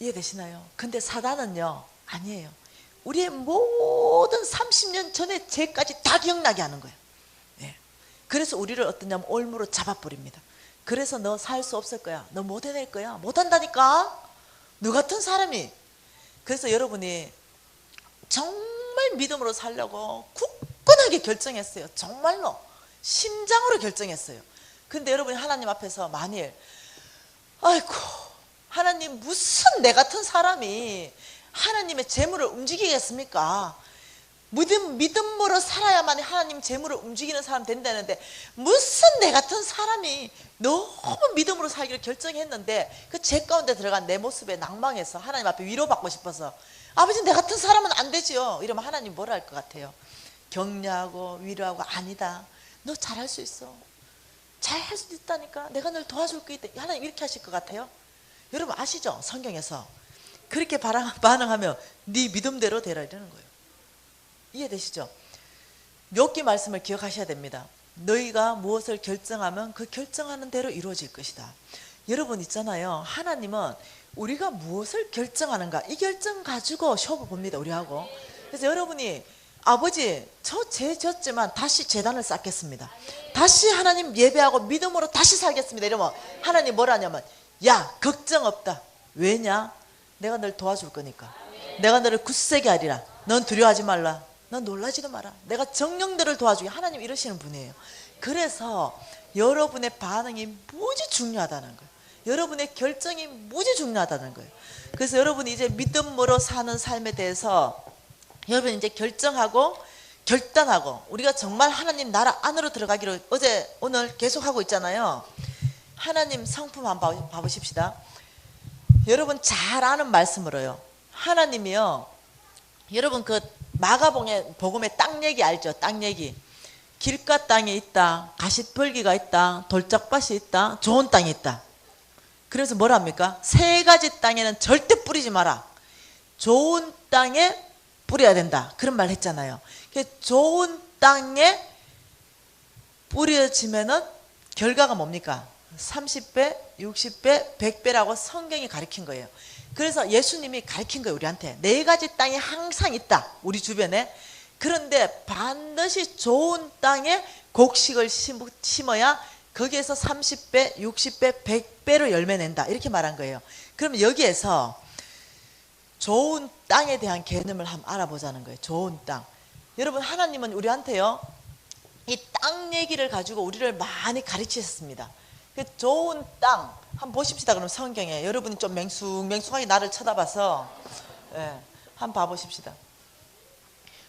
이해되시나요? 근데 사단은요, 아니에요. 우리의 모든 30년 전의 죄까지 다 기억나게 하는 거예요. 예. 그래서 우리를 어떠냐면 올무로 잡아버립니다. 그래서 너 살 수 없을 거야. 너 못 해낼 거야. 못 한다니까. 너 같은 사람이. 그래서 여러분이 정말 믿음으로 살려고 굳건하게 결정했어요. 정말로 심장으로 결정했어요. 근데 여러분이 하나님 앞에서 만일 아이고, 하나님, 무슨 내 같은 사람이 하나님의 재물을 움직이겠습니까? 믿음으로 살아야만 하나님 재물을 움직이는 사람 된다는데 무슨 내 같은 사람이 너무 믿음으로 살기를 결정했는데 그 죄 가운데 들어간 내 모습에 낭망해서 하나님 앞에 위로받고 싶어서 아버지, 내 같은 사람은 안 되지요. 이러면 하나님 뭐라 할 것 같아요? 격려하고 위로하고, 아니다, 너 잘할 수 있어. 잘할 수 있다니까. 내가 널 도와줄 거 있다. 하나님 이렇게 하실 것 같아요? 여러분 아시죠? 성경에서 그렇게 반응하면 네 믿음대로 되라 이러는 거예요. 이해되시죠? 욥기 말씀을 기억하셔야 됩니다. 너희가 무엇을 결정하면 그 결정하는 대로 이루어질 것이다. 여러분 있잖아요, 하나님은 우리가 무엇을 결정하는가, 이 결정 가지고 시험을 봅니다, 우리하고. 그래서 여러분이 아버지, 저 죄 졌지만 다시 제단을 쌓겠습니다. 다시 하나님 예배하고 믿음으로 다시 살겠습니다. 이러면 하나님 뭐라 하냐면, 야, 걱정 없다. 왜냐? 내가 널 도와줄 거니까. 내가 너를 굳세게 하리라. 넌 두려워하지 말라. 넌 놀라지도 마라. 내가 정령들을 도와주게. 하나님 이러시는 분이에요. 그래서 여러분의 반응이 무지 중요하다는 거예요. 여러분의 결정이 무지 중요하다는 거예요. 그래서 여러분이 이제 믿음으로 사는 삶에 대해서 여러분 이제 결정하고 결단하고 우리가 정말 하나님 나라 안으로 들어가기로 오늘 계속하고 있잖아요. 하나님 성품 한번 봐보십시다. 여러분 잘 아는 말씀으로요, 하나님이요, 여러분 그 마가복음의 땅 얘기 알죠? 땅 얘기. 길가 땅에 있다, 가시벌기가 있다, 돌짝밭이 있다, 좋은 땅이 있다. 그래서 뭐랍니까? 세 가지 땅에는 절대 뿌리지 마라. 좋은 땅에 뿌려야 된다. 그런 말 했잖아요. 좋은 땅에 뿌려지면은 결과가 뭡니까? 30배, 60배, 100배라고 성경이 가르친 거예요. 그래서 예수님이 가르친 거예요. 우리한테 4가지 땅이 항상 있다. 우리 주변에. 그런데 반드시 좋은 땅에 곡식을 심어야 거기에서 30배, 60배, 100배로 열매 낸다. 이렇게 말한 거예요. 그러면 여기에서 좋은 땅에 대한 개념을 한번 알아보자는 거예요. 좋은 땅. 여러분, 하나님은 우리한테요, 이 땅 얘기를 가지고 우리를 많이 가르치셨습니다. 그 좋은 땅 한번 보십시다. 그럼 성경에 여러분이 좀 맹숭맹숭하게 나를 쳐다봐서 한번 봐보십시다.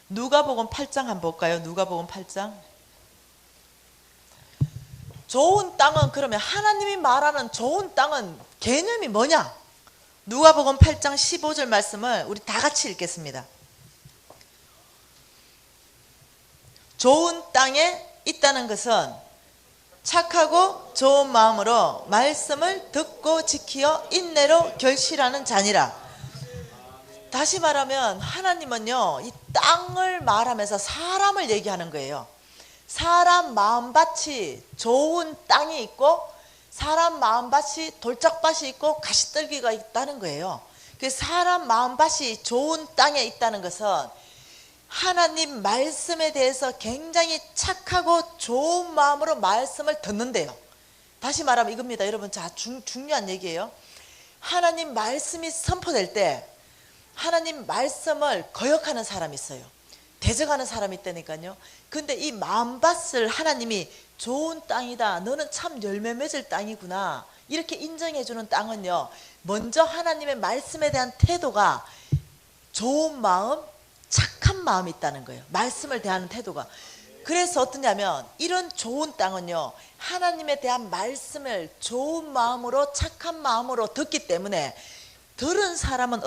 누가복음 8장 한번 볼까요? 누가복음 8장. 좋은 땅은, 그러면 하나님이 말하는 좋은 땅은 개념이 뭐냐? 누가복음 8장 15절 말씀을 우리 다 같이 읽겠습니다. 좋은 땅에 있다는 것은 착하고 좋은 마음으로 말씀을 듣고 지키어 인내로 결실하는 자니라. 다시 말하면 하나님은요, 이 땅을 말하면서 사람을 얘기하는 거예요. 사람 마음밭이 좋은 땅이 있고 사람 마음밭이 돌짝밭이 있고 가시떨기가 있다는 거예요. 그래서 사람 마음밭이 좋은 땅에 있다는 것은 하나님 말씀에 대해서 굉장히 착하고 좋은 마음으로 말씀을 듣는데요. 다시 말하면 이겁니다. 여러분, 자, 중요한 얘기예요. 하나님 말씀이 선포될 때 하나님 말씀을 거역하는 사람이 있어요. 대적하는 사람이 있다니까요. 근데 이 마음밭을 하나님이 좋은 땅이다, 너는 참 열매 맺을 땅이구나, 이렇게 인정해 주는 땅은요, 먼저 하나님의 말씀에 대한 태도가 좋은 마음, 착한 마음이 있다는 거예요. 말씀을 대하는 태도가. 그래서 어떠냐면 이런 좋은 땅은요, 하나님에 대한 말씀을 좋은 마음으로 착한 마음으로 듣기 때문에 들은 사람은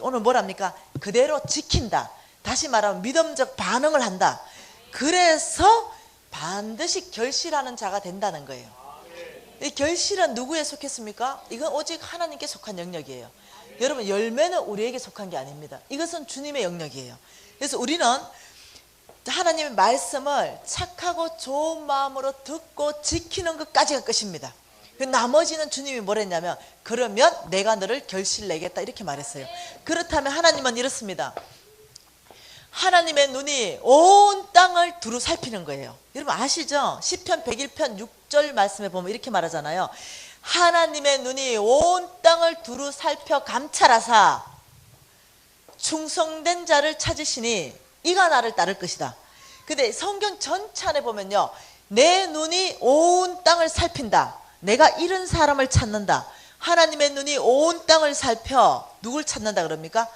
오늘 뭐랍니까? 그대로 지킨다. 다시 말하면 믿음적 반응을 한다. 그래서 반드시 결실하는 자가 된다는 거예요. 이 결실은 누구에 속했습니까? 이건 오직 하나님께 속한 영역이에요. 여러분, 열매는 우리에게 속한 게 아닙니다. 이것은 주님의 영역이에요. 그래서 우리는 하나님의 말씀을 착하고 좋은 마음으로 듣고 지키는 것까지가 끝입니다. 나머지는 주님이 뭐랬냐면, 그러면 내가 너를 결실내겠다, 이렇게 말했어요. 그렇다면 하나님은 이렇습니다. 하나님의 눈이 온 땅을 두루 살피는 거예요. 여러분 아시죠? 시편 101편 6절 말씀에 보면 이렇게 말하잖아요. 하나님의 눈이 온 땅을 두루 살펴 감찰하사 충성된 자를 찾으시니 이가 나를 따를 것이다. 근데 성경 전체 안에 보면요, 내 눈이 온 땅을 살핀다. 내가 이런 사람을 찾는다. 하나님의 눈이 온 땅을 살펴 누굴 찾는다 그럽니까?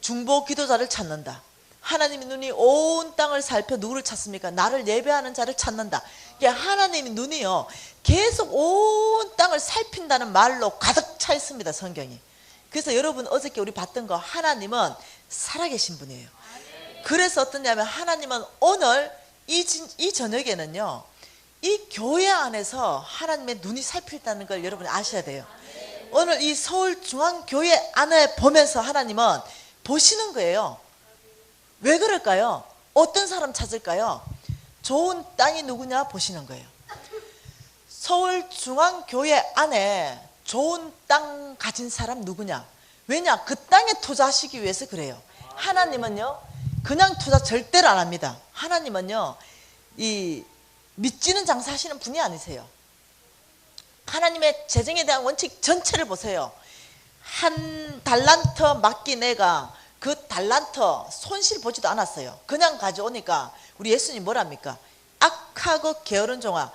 중보 기도자를 찾는다. 하나님의 눈이 온 땅을 살펴 누구를 찾습니까? 나를 예배하는 자를 찾는다. 하나님의 눈이요, 계속 온 땅을 살핀다는 말로 가득 차 있습니다, 성경이. 그래서 여러분 어저께 우리 봤던 거, 하나님은 살아계신 분이에요. 그래서 어떠냐면 하나님은 오늘 이 저녁에는요, 이 교회 안에서 하나님의 눈이 살필다는 걸 여러분이 아셔야 돼요. 오늘 이 서울중앙교회 안에 보면서 하나님은 보시는 거예요. 왜 그럴까요? 어떤 사람 찾을까요? 좋은 땅이 누구냐 보시는 거예요. 서울중앙교회 안에 좋은 땅 가진 사람 누구냐? 왜냐? 그 땅에 투자하시기 위해서 그래요. 하나님은요, 그냥 투자 절대로 안 합니다. 하나님은요, 이 믿지는 장사하시는 분이 아니세요. 하나님의 재정에 대한 원칙 전체를 보세요. 한 달란트 맡긴 애가 그 달란트 손실 보지도 않았어요. 그냥 가져오니까 우리 예수님 뭐랍니까? 악하고 게으른 종아,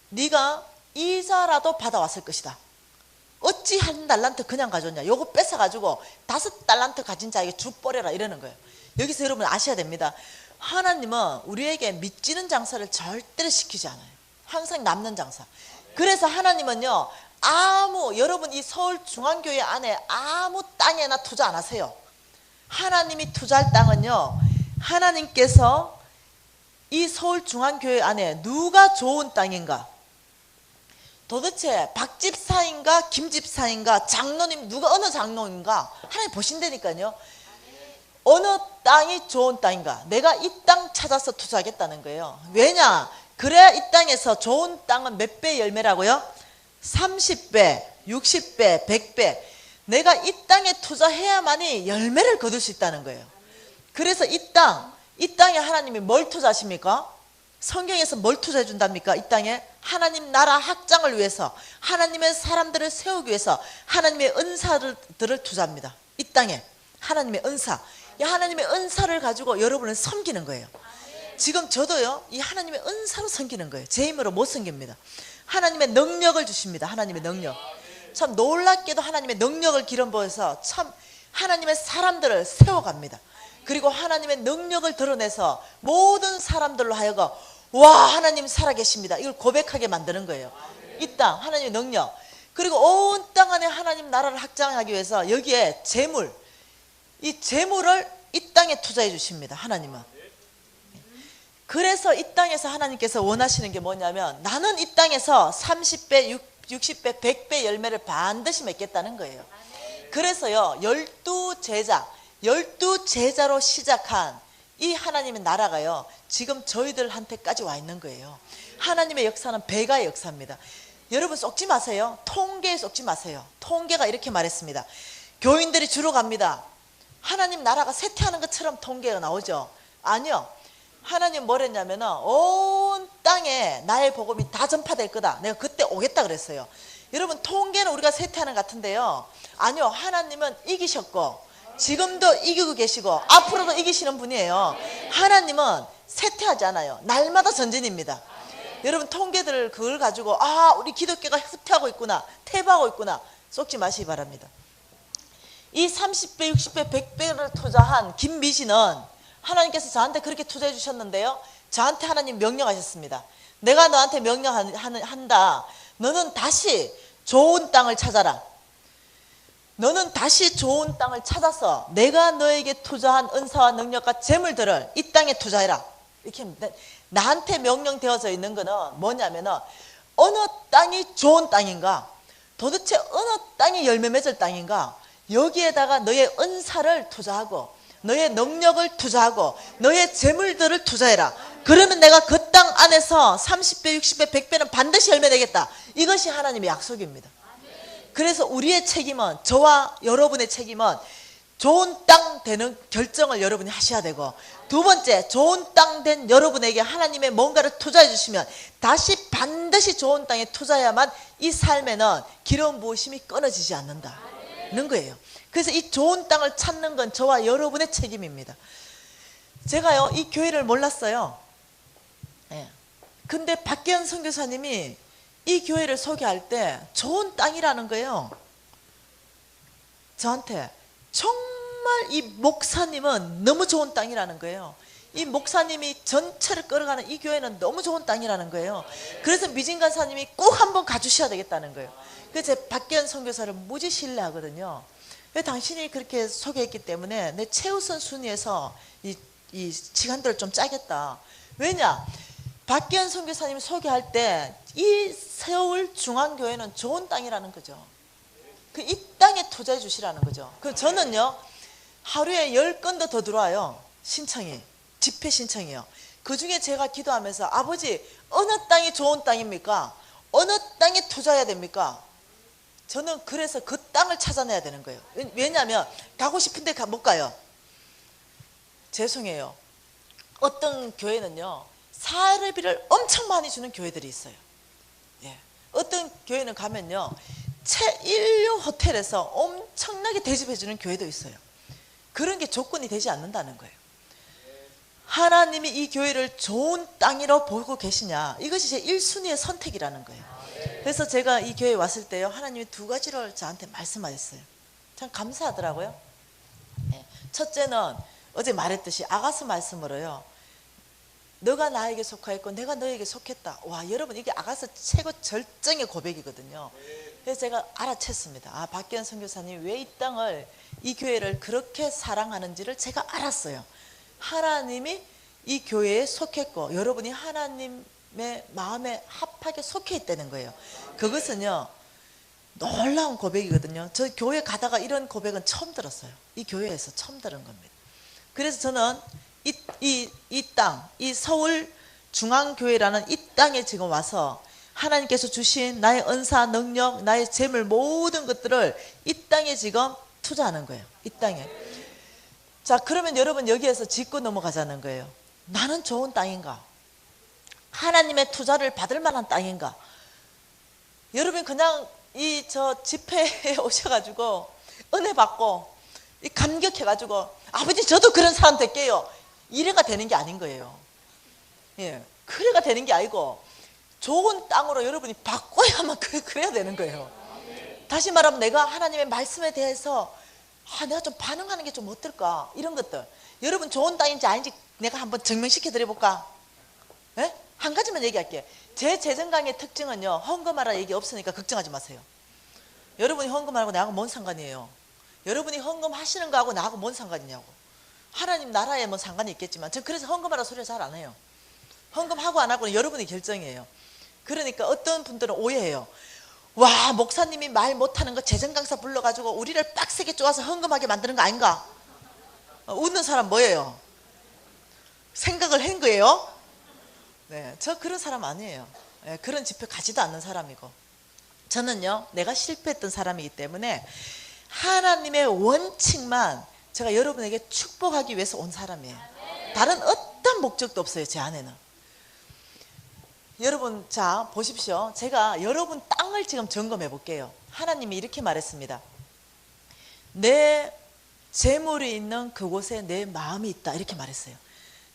네가 이자라도 받아왔을 것이다. 어찌 한 달란트 그냥 가져오냐? 요거 뺏어가지고 5달란트 가진 자에게 주버려라, 이러는 거예요. 여기서 여러분 아셔야 됩니다. 하나님은 우리에게 믿지는 장사를 절대로 시키지 않아요. 항상 남는 장사. 그래서 하나님은요, 여러분 이 서울중앙교회 안에 아무 땅에나 투자 안 하세요. 하나님이 투자할 땅은요, 하나님께서 이 서울중앙교회 안에 누가 좋은 땅인가, 도대체 박집사인가 김집사인가 장로님 누가 어느 장로인가 하나님 보신다니까요. 어느 땅이 좋은 땅인가? 내가 이 땅 찾아서 투자하겠다는 거예요. 왜냐? 그래야 이 땅에서 좋은 땅은 몇 배 열매라고요? 30배, 60배, 100배. 내가 이 땅에 투자해야만이 열매를 거둘 수 있다는 거예요. 그래서 이 땅에 하나님이 뭘 투자하십니까? 성경에서 뭘 투자해 준답니까? 이 땅에 하나님 나라 확장을 위해서, 하나님의 사람들을 세우기 위해서 하나님의 은사들을 투자합니다. 이 땅에 하나님의 은사, 이 하나님의 은사를 가지고 여러분을 섬기는 거예요. 지금 저도요, 이 하나님의 은사로 섬기는 거예요. 제 힘으로 못 섬깁니다. 하나님의 능력을 주십니다. 하나님의 능력. 참 놀랍게도 하나님의 능력을 기름 부어서 참 하나님의 사람들을 세워갑니다. 그리고 하나님의 능력을 드러내서 모든 사람들로 하여금 와, 하나님 살아계십니다, 이걸 고백하게 만드는 거예요. 이 땅 하나님의 능력, 그리고 온 땅 안에 하나님 나라를 확장하기 위해서 여기에 재물, 이 재물을 이 땅에 투자해 주십니다. 하나님은. 그래서 이 땅에서 하나님께서 원하시는 게 뭐냐면, 나는 이 땅에서 30배, 60배, 100배 열매를 반드시 맺겠다는 거예요. 그래서요, 12제자로 시작한 이 하나님의 나라가요, 지금 저희들한테까지 와 있는 거예요. 하나님의 역사는 배가의 역사입니다. 여러분 속지 마세요. 통계에 속지 마세요. 통계가 이렇게 말했습니다. 교인들이 주로 갑니다. 하나님 나라가 쇠퇴하는 것처럼 통계가 나오죠. 아니요. 하나님 뭘 했냐면 온 땅에 나의 복음이 다 전파될 거다, 내가 그때 오겠다 그랬어요. 여러분 통계는 우리가 쇠퇴하는 것 같은데요, 아니요. 하나님은 이기셨고 지금도 이기고 계시고 앞으로도 이기시는 분이에요. 하나님은 쇠퇴하지 않아요. 날마다 전진입니다. 여러분 통계들을 그걸 가지고 아, 우리 기독교가 후퇴하고 있구나, 퇴보하고 있구나, 쏙지 마시기 바랍니다. 이 30배, 60배, 100배를 투자한 김미진은 하나님께서 저한테 그렇게 투자해 주셨는데요, 저한테 하나님 명령하셨습니다. 내가 너한테 명령한다. 너는 다시 좋은 땅을 찾아라. 너는 다시 좋은 땅을 찾아서 내가 너에게 투자한 은사와 능력과 재물들을 이 땅에 투자해라. 이렇게 나한테 명령되어져 있는 거는 뭐냐면은, 어느 땅이 좋은 땅인가, 도대체 어느 땅이 열매 맺을 땅인가, 여기에다가 너의 은사를 투자하고 너의 능력을 투자하고 너의 재물들을 투자해라. 그러면 내가 그 땅 안에서 30배, 60배, 100배는 반드시 열매 내겠다. 이것이 하나님의 약속입니다. 그래서 우리의 책임은, 저와 여러분의 책임은 좋은 땅 되는 결정을 여러분이 하셔야 되고, 두 번째, 좋은 땅 된 여러분에게 하나님의 뭔가를 투자해 주시면 다시 반드시 좋은 땅에 투자해야만 이 삶에는 기름 부으심이 끊어지지 않는다는 거예요. 그래서 이 좋은 땅을 찾는 건 저와 여러분의 책임입니다. 제가요, 이 교회를 몰랐어요. 근데 박계현 선교사님이 이 교회를 소개할 때 좋은 땅이라는 거예요. 저한테 정말 이 목사님은 너무 좋은 땅이라는 거예요. 이 목사님이 전체를 끌어가는 이 교회는 너무 좋은 땅이라는 거예요. 그래서 미진 간사님이 꼭 한번 가주셔야 되겠다는 거예요. 그래서 제가 박계현 선교사를 무지 신뢰하거든요. 왜? 당신이 그렇게 소개했기 때문에 내 최우선 순위에서 이 시간들을 좀 짜겠다. 왜냐? 박계현 선교사님이 소개할 때 이 서울 중앙교회는 좋은 땅이라는 거죠. 그 이 땅에 투자해 주시라는 거죠. 그 저는요, 하루에 10건도 더 들어와요. 신청이, 집회 신청이요. 그 중에 제가 기도하면서, 아버지 어느 땅이 좋은 땅입니까? 어느 땅에 투자해야 됩니까? 저는 그래서 그 땅을 찾아내야 되는 거예요. 왜냐하면 가고 싶은데 못 가요. 죄송해요. 어떤 교회는요, 사례비를 엄청 많이 주는 교회들이 있어요. 어떤 교회는 가면요, 최일류 호텔에서 엄청나게 대접해주는 교회도 있어요. 그런 게 조건이 되지 않는다는 거예요. 하나님이 이 교회를 좋은 땅이라고 보고 계시냐, 이것이 제 1순위의 선택이라는 거예요. 그래서 제가 이 교회에 왔을 때요, 하나님이 두 가지를 저한테 말씀하셨어요. 참 감사하더라고요. 첫째는 어제 말했듯이 아가서 말씀으로요, 너가 나에게 속하였고 내가 너에게 속했다. 와, 여러분 이게 아가서 최고 절정의 고백이거든요. 그래서 제가 알아챘습니다. 아, 박기현 선교사님이 왜 이 땅을, 이 교회를 그렇게 사랑하는지를 제가 알았어요. 하나님이 이 교회에 속했고 여러분이 하나님의 마음에 합하게 속해 있다는 거예요. 그것은요, 놀라운 고백이거든요. 저 교회 가다가 이런 고백은 처음 들었어요. 이 교회에서 처음 들은 겁니다. 그래서 저는 이 땅, 이 서울 중앙교회라는 이 땅에 지금 와서 하나님께서 주신 나의 은사, 능력, 나의 재물 모든 것들을 이 땅에 지금 투자하는 거예요. 이 땅에. 자, 그러면 여러분 여기에서 짚고 넘어가자는 거예요. 나는 좋은 땅인가? 하나님의 투자를 받을 만한 땅인가? 여러분 그냥 저 집회에 오셔가지고 은혜 받고 감격해가지고 아버지 저도 그런 사람 될게요. 이래가 되는 게 아닌 거예요. 예, 그래가 되는 게 아니고 좋은 땅으로 여러분이 바꿔야만 그래야 되는 거예요. 다시 말하면 내가 하나님의 말씀에 대해서 내가 좀 반응하는 게 좀 어떨까? 이런 것들. 여러분 좋은 땅인지 아닌지 내가 한번 증명시켜 드려볼까? 예? 한 가지만 얘기할게요. 제 재정강의 특징은요, 헌금하라 얘기 없으니까 걱정하지 마세요. 여러분이 헌금하고 나하고 뭔 상관이에요? 여러분이 헌금하시는 거하고 나하고 뭔 상관이냐고. 하나님 나라에 뭐 상관이 있겠지만 전 그래서 헌금하라 소리를 잘 안 해요. 헌금하고 안 하고는 여러분이 결정이에요. 그러니까 어떤 분들은 오해해요. 와, 목사님이 말 못하는 거 재정강사 불러가지고 우리를 빡세게 쪼아서 헌금하게 만드는 거 아닌가? 웃는 사람 뭐예요? 생각을 한 거예요? 네, 저 그런 사람 아니에요. 네, 그런 집회 가지도 않는 사람이고. 저는요, 내가 실패했던 사람이기 때문에 하나님의 원칙만 제가 여러분에게 축복하기 위해서 온 사람이에요. 다른 어떤 목적도 없어요, 제 안에는. 여러분, 자, 보십시오. 제가 여러분 땅을 지금 점검해 볼게요. 하나님이 이렇게 말했습니다. 내 재물이 있는 그곳에 내 마음이 있다. 이렇게 말했어요.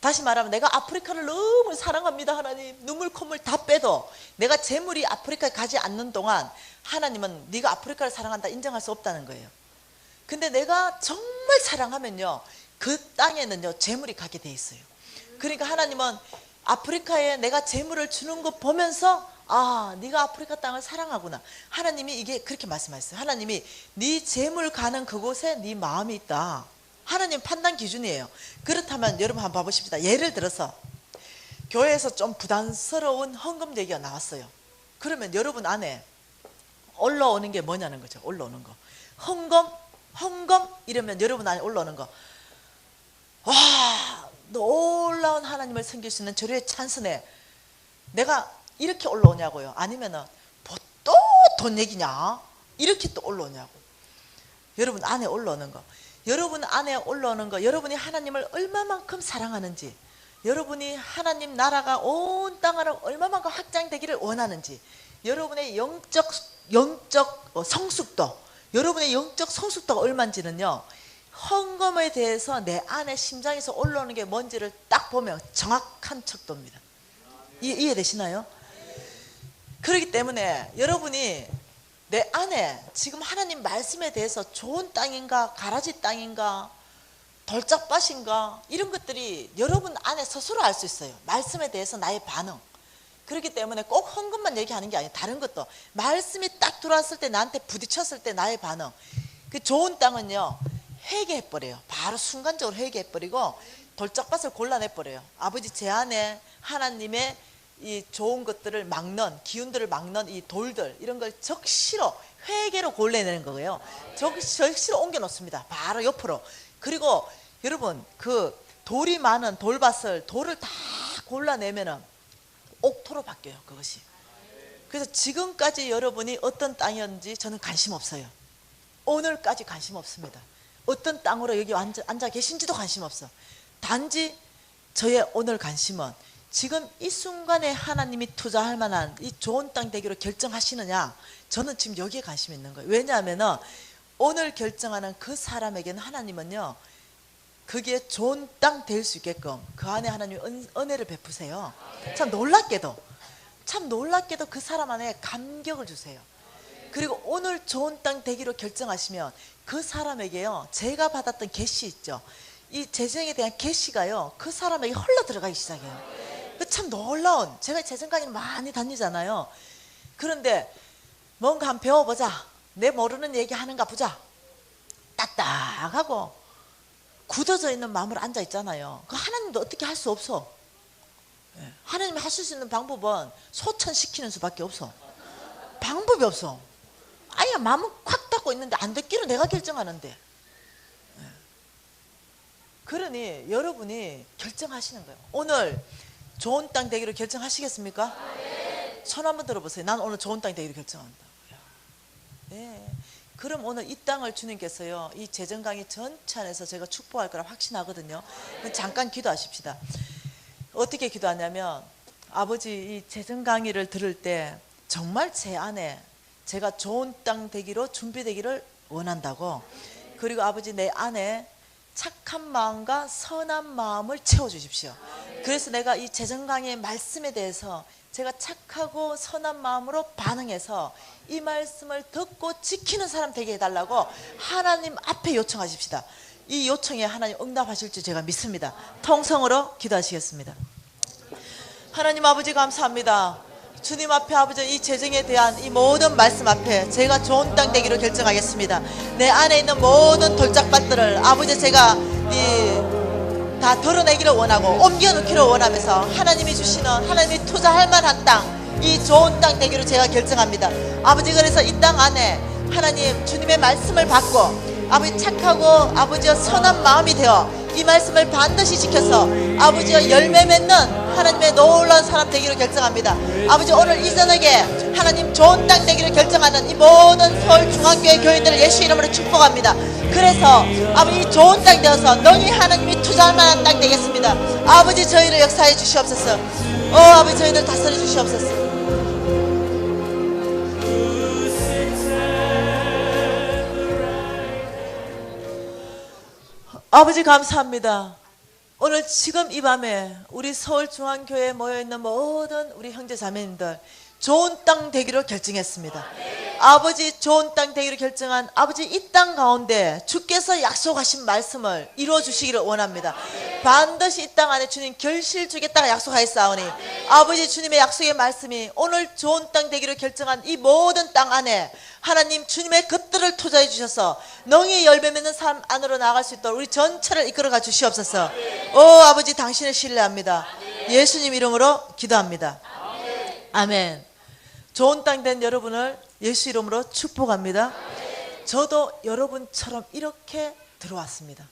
다시 말하면 내가 아프리카를 너무 사랑합니다. 하나님, 눈물 콧물 다 빼도 내가 재물이 아프리카에 가지 않는 동안 하나님은 네가 아프리카를 사랑한다 인정할 수 없다는 거예요. 근데 내가 정말 사랑하면요, 그 땅에는요 재물이 가게 돼 있어요. 그러니까 하나님은 아프리카에 내가 재물을 주는 거 보면서 네가 아프리카 땅을 사랑하구나. 하나님이 이게 그렇게 말씀하셨어요. 하나님이 네 재물 가는 그곳에 네 마음이 있다. 하나님 판단 기준이에요. 그렇다면 여러분 한번 봐보십시다. 예를 들어서 교회에서 좀 부담스러운 헌금 얘기가 나왔어요. 그러면 여러분 안에 올라오는 게 뭐냐는 거죠. 올라오는 거. 헌금 이러면 여러분 안에 올라오는 거. 와, 놀라운 하나님을 섬길 수 있는 저류의 찬스네. 내가 이렇게 올라오냐고요? 아니면은 뭐 또 돈 얘기냐? 이렇게 또 올라오냐고. 여러분 안에 올라오는 거. 여러분 안에 올라오는 거, 여러분이 하나님을 얼마만큼 사랑하는지, 여러분이 하나님 나라가 온 땅으로 얼마만큼 확장되기를 원하는지, 여러분의 영적 성숙도, 여러분의 영적 성숙도가 얼마인지는요, 헌금에 대해서 내 안에 심장에서 올라오는 게 뭔지를 딱 보면 정확한 척도입니다. 이해되시나요? 그렇기 때문에 여러분이 내 안에 지금 하나님 말씀에 대해서 좋은 땅인가, 가라지 땅인가, 돌짝밭인가, 이런 것들이 여러분 안에 스스로 알 수 있어요. 말씀에 대해서 나의 반응. 그렇기 때문에 꼭 헌금만 얘기하는 게 아니에요. 다른 것도. 말씀이 딱 들어왔을 때, 나한테 부딪혔을 때 나의 반응. 그 좋은 땅은요, 회개해버려요. 바로 순간적으로 회개해버리고 돌짝밭을 골라내버려요. 아버지, 제 안에 하나님의 이 좋은 것들을 막는, 기운들을 막는 이 돌들, 이런 걸 적시로 회개로 골라내는 거예요. 적시로 옮겨 놓습니다. 바로 옆으로. 그리고 여러분, 그 돌이 많은 돌밭을, 돌을 다 골라내면은 옥토로 바뀌어요, 그것이. 그래서 지금까지 여러분이 어떤 땅이었는지 저는 관심 없어요. 오늘까지 관심 없습니다. 어떤 땅으로 여기 앉아 계신지도 관심 없어. 단지 저의 오늘 관심은 지금 이 순간에 하나님이 투자할 만한 이 좋은 땅 되기로 결정하시느냐, 저는 지금 여기에 관심이 있는 거예요. 왜냐하면 오늘 결정하는 그 사람에게는 하나님은요, 그게 좋은 땅 될 수 있게끔 그 안에 하나님이 은혜를 베푸세요. 참 놀랍게도 그 사람 안에 감격을 주세요. 그리고 오늘 좋은 땅 되기로 결정하시면 그 사람에게요, 제가 받았던 계시 있죠, 이 재정에 대한 계시가요, 그 사람에게 흘러 들어가기 시작해요. 참 놀라운, 제가 재정강의를 많이 다니잖아요. 그런데 뭔가 한번 배워보자, 내 모르는 얘기 하는가 보자, 딱딱하고 굳어져 있는 마음으로 앉아 있잖아요. 그 하나님도 어떻게 할 수 없어. 하나님이 하실 수 있는 방법은 소천시키는 수밖에 없어. 방법이 없어. 아예 마음은 콱 닫고 있는데 안 듣기로 내가 결정하는데. 그러니 여러분이 결정하시는 거예요. 오늘 좋은 땅 되기로 결정하시겠습니까? 손 한번 들어보세요. 난 오늘 좋은 땅 되기로 결정한다. 네. 그럼 오늘 이 땅을 주님께서요, 이 재정 강의 전체 안에서 제가 축복할 거라 확신하거든요. 잠깐 기도하십시다. 어떻게 기도하냐면, 아버지 이 재정 강의를 들을 때 정말 제 안에 제가 좋은 땅 되기로 준비되기를 원한다고, 그리고 아버지 내 안에 착한 마음과 선한 마음을 채워주십시오. 그래서 내가 이 재정 강의의 말씀에 대해서 제가 착하고 선한 마음으로 반응해서 이 말씀을 듣고 지키는 사람 되게 해달라고 하나님 앞에 요청하십시다. 이 요청에 하나님 응답하실 줄 제가 믿습니다. 통성으로 기도하시겠습니다. 하나님 아버지 감사합니다. 주님 앞에 아버지 이 재정에 대한 이 모든 말씀 앞에 제가 좋은 땅 되기로 결정하겠습니다. 내 안에 있는 모든 돌짝밭들을 아버지 제가 다 덜어내기를 원하고 옮겨놓기를 원하면서 하나님이 주시는, 하나님이 투자할 만한 땅, 이 좋은 땅 되기로 제가 결정합니다. 아버지 그래서 이 땅 안에 하나님 주님의 말씀을 받고 아버지 착하고 아버지의 선한 마음이 되어 이 말씀을 반드시 지켜서 아버지의 열매 맺는 하나님의 놀라운 사람 되기로 결정합니다. 아버지 오늘 이 저녁에 하나님 좋은 땅 되기를 결정하는 이 모든 서울중앙교회 교인들을 예수 이름으로 축복합니다. 그래서 아버지 좋은 땅 되어서 능히 하나님이 투자할 만한 땅 되겠습니다. 아버지 저희를 역사해 주시옵소서. 아버지 저희를 다스려 주시옵소서. 아버지 감사합니다. 오늘 지금 이 밤에 우리 서울중앙교회에 모여있는 모든 우리 형제 자매님들 좋은 땅 되기로 결정했습니다. 아버지 좋은 땅 되기로 결정한 아버지 이 땅 가운데 주께서 약속하신 말씀을 이루어 주시기를 원합니다. 반드시 이 땅 안에 주님 결실 주겠다가 약속하였사오니 아버지 주님의 약속의 말씀이 오늘 좋은 땅 되기로 결정한 이 모든 땅 안에 하나님 주님의 것들을 투자해 주셔서 능히 열매 맺는 삶 안으로 나아갈 수 있도록 우리 전체를 이끌어가 주시옵소서. 아버지 당신을 신뢰합니다. 예수님 이름으로 기도합니다. 아멘. 좋은 땅 된 여러분을 예수 이름으로 축복합니다. 저도 여러분처럼 이렇게 들어왔습니다.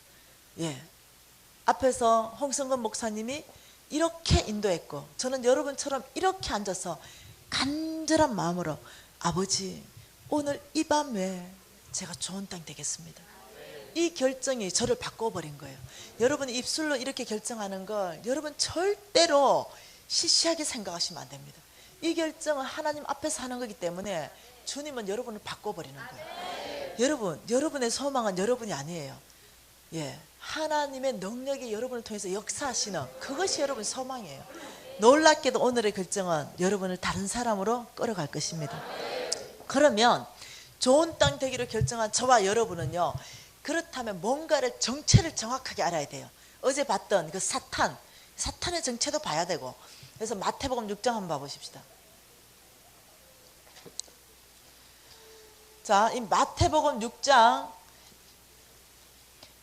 앞에서 홍성근 목사님이 이렇게 인도했고 저는 여러분처럼 이렇게 앉아서 간절한 마음으로 아버지 오늘 이 밤에 제가 좋은 땅 되겠습니다. 이 결정이 저를 바꿔버린 거예요. 여러분이 입술로 이렇게 결정하는 걸 여러분 절대로 시시하게 생각하시면 안 됩니다. 이 결정은 하나님 앞에서 하는 거기 때문에 주님은 여러분을 바꿔버리는 거예요. 여러분의 소망은 여러분이 아니에요. 하나님의 능력이 여러분을 통해서 역사하시는 그것이 여러분 소망이에요. 놀랍게도 오늘의 결정은 여러분을 다른 사람으로 끌어갈 것입니다. 그러면 좋은 땅 되기로 결정한 저와 여러분은요, 그렇다면 뭔가를 정체를 정확하게 알아야 돼요. 어제 봤던 그 사탄의 정체도 봐야 되고. 그래서 마태복음 6장 한번 봐보십시다. 자, 이 마태복음 6장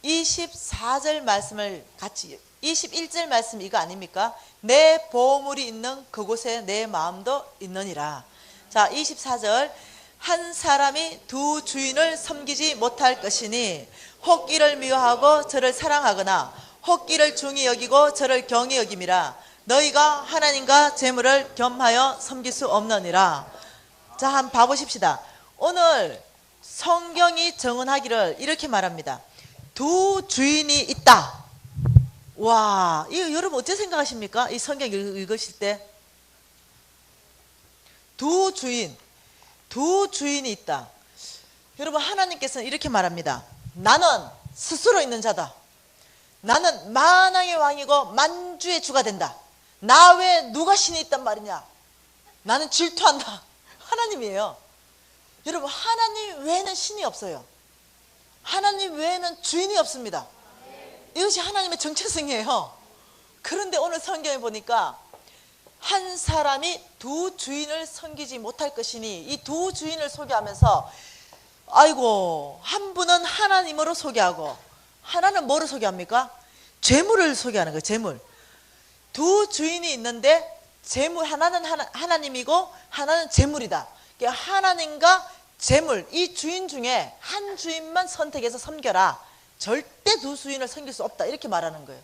24절 말씀을 같이, 21절 말씀 이거 아닙니까? 내 보물이 있는 그곳에 내 마음도 있느니라. 자, 24절. 한 사람이 두 주인을 섬기지 못할 것이니 혹 이를 미워하고 저를 사랑하거나 혹 이를 중히 여기고 저를 경히 여김이라. 너희가 하나님과 재물을 겸하여 섬길 수 없느니라. 자, 한번 봐보십시다. 오늘 성경이 정언하기를 이렇게 말합니다. 두 주인이 있다. 와, 이거 여러분 어떻게 생각하십니까? 이 성경 읽으실 때 두 주인이 있다. 여러분 하나님께서는 이렇게 말합니다. 나는 스스로 있는 자다. 나는 만왕의 왕이고 만주의 주가 된다. 나 외에 누가 신이 있단 말이냐? 나는 질투한다. 하나님이에요. 여러분 하나님 외에는 신이 없어요. 하나님 외에는 주인이 없습니다. 이것이 하나님의 정체성이에요. 그런데 오늘 성경에 보니까 한 사람이 두 주인을 섬기지 못할 것이니 이 두 주인을 소개하면서 아이고, 한 분은 하나님으로 소개하고 하나는 뭐로 소개합니까? 재물을 소개하는 거예요. 재물. 두 주인이 있는데 재물, 하나는 하나님이고 하나는 재물이다. 하나님과 재물, 이 주인 중에 한 주인만 선택해서 섬겨라. 절대 두 주인을 섬길 수 없다 이렇게 말하는 거예요.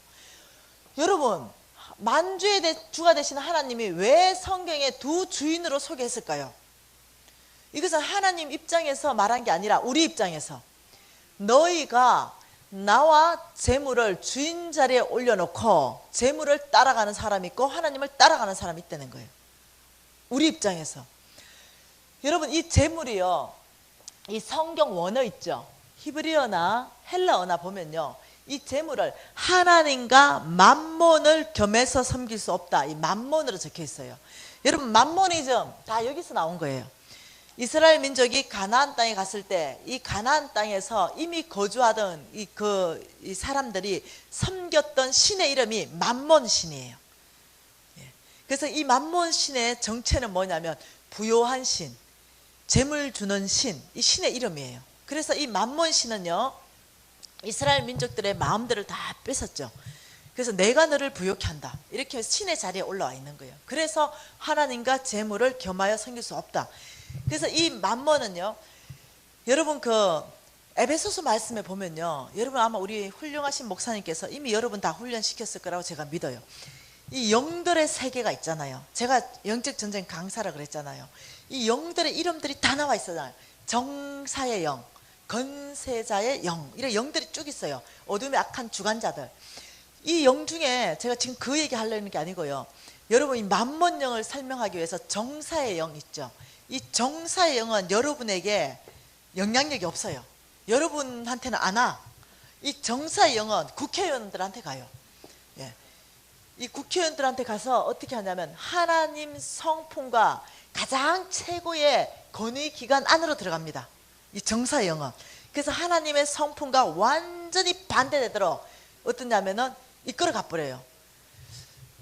여러분, 만주의 주가 되시는 하나님이 왜 성경에 두 주인으로 소개했을까요? 이것은 하나님 입장에서 말한 게 아니라 우리 입장에서, 너희가 나와 재물을 주인 자리에 올려놓고 재물을 따라가는 사람이 있고 하나님을 따라가는 사람이 있다는 거예요. 우리 입장에서. 여러분, 이 재물이요, 이 성경 원어 있죠, 히브리어나 헬라어나 보면요, 이 재물을 하나님과 맘몬을 겸해서 섬길 수 없다, 이 맘몬으로 적혀 있어요. 여러분, 맘모니즘 다 여기서 나온 거예요. 이스라엘 민족이 가나안 땅에 갔을 때 이 가나안 땅에서 이미 거주하던 이 사람들이 섬겼던 신의 이름이 맘몬 신이에요. 그래서 이 맘몬 신의 정체는 뭐냐면 부요한 신, 재물 주는 신, 이 신의 이름이에요. 그래서 이 맘몬 신은요, 이스라엘 민족들의 마음들을 다 뺏었죠. 그래서 내가 너를 부요케 한다, 이렇게 신의 자리에 올라와 있는 거예요. 그래서 하나님과 재물을 겸하여 섬길 수 없다. 그래서 이 맘몬은요, 여러분 그 에베소서 말씀에 보면요, 여러분 아마 우리 훌륭하신 목사님께서 이미 여러분 다 훈련시켰을 거라고 제가 믿어요. 이 영들의 세계가 있잖아요. 제가 영적 전쟁 강사라 그랬잖아요. 이 영들의 이름들이 다 나와 있어요. 정사의 영, 건세자의 영, 이런 영들이 쭉 있어요. 어둠의 악한 주관자들. 이 영 중에 제가 지금 그 얘기 하려는 게 아니고요, 여러분 이 맘몬 영을 설명하기 위해서 정사의 영 있죠. 이 정사의 영은 여러분에게 영향력이 없어요. 여러분한테는 안 와. 이 정사의 영은 국회의원들한테 가요. 예. 이 국회의원들한테 가서 어떻게 하냐면 하나님 성품과 가장 최고의 권위기관 안으로 들어갑니다, 이 정사의 영은. 그래서 하나님의 성품과 완전히 반대되도록 어떠냐면은 이끌어 가버려요.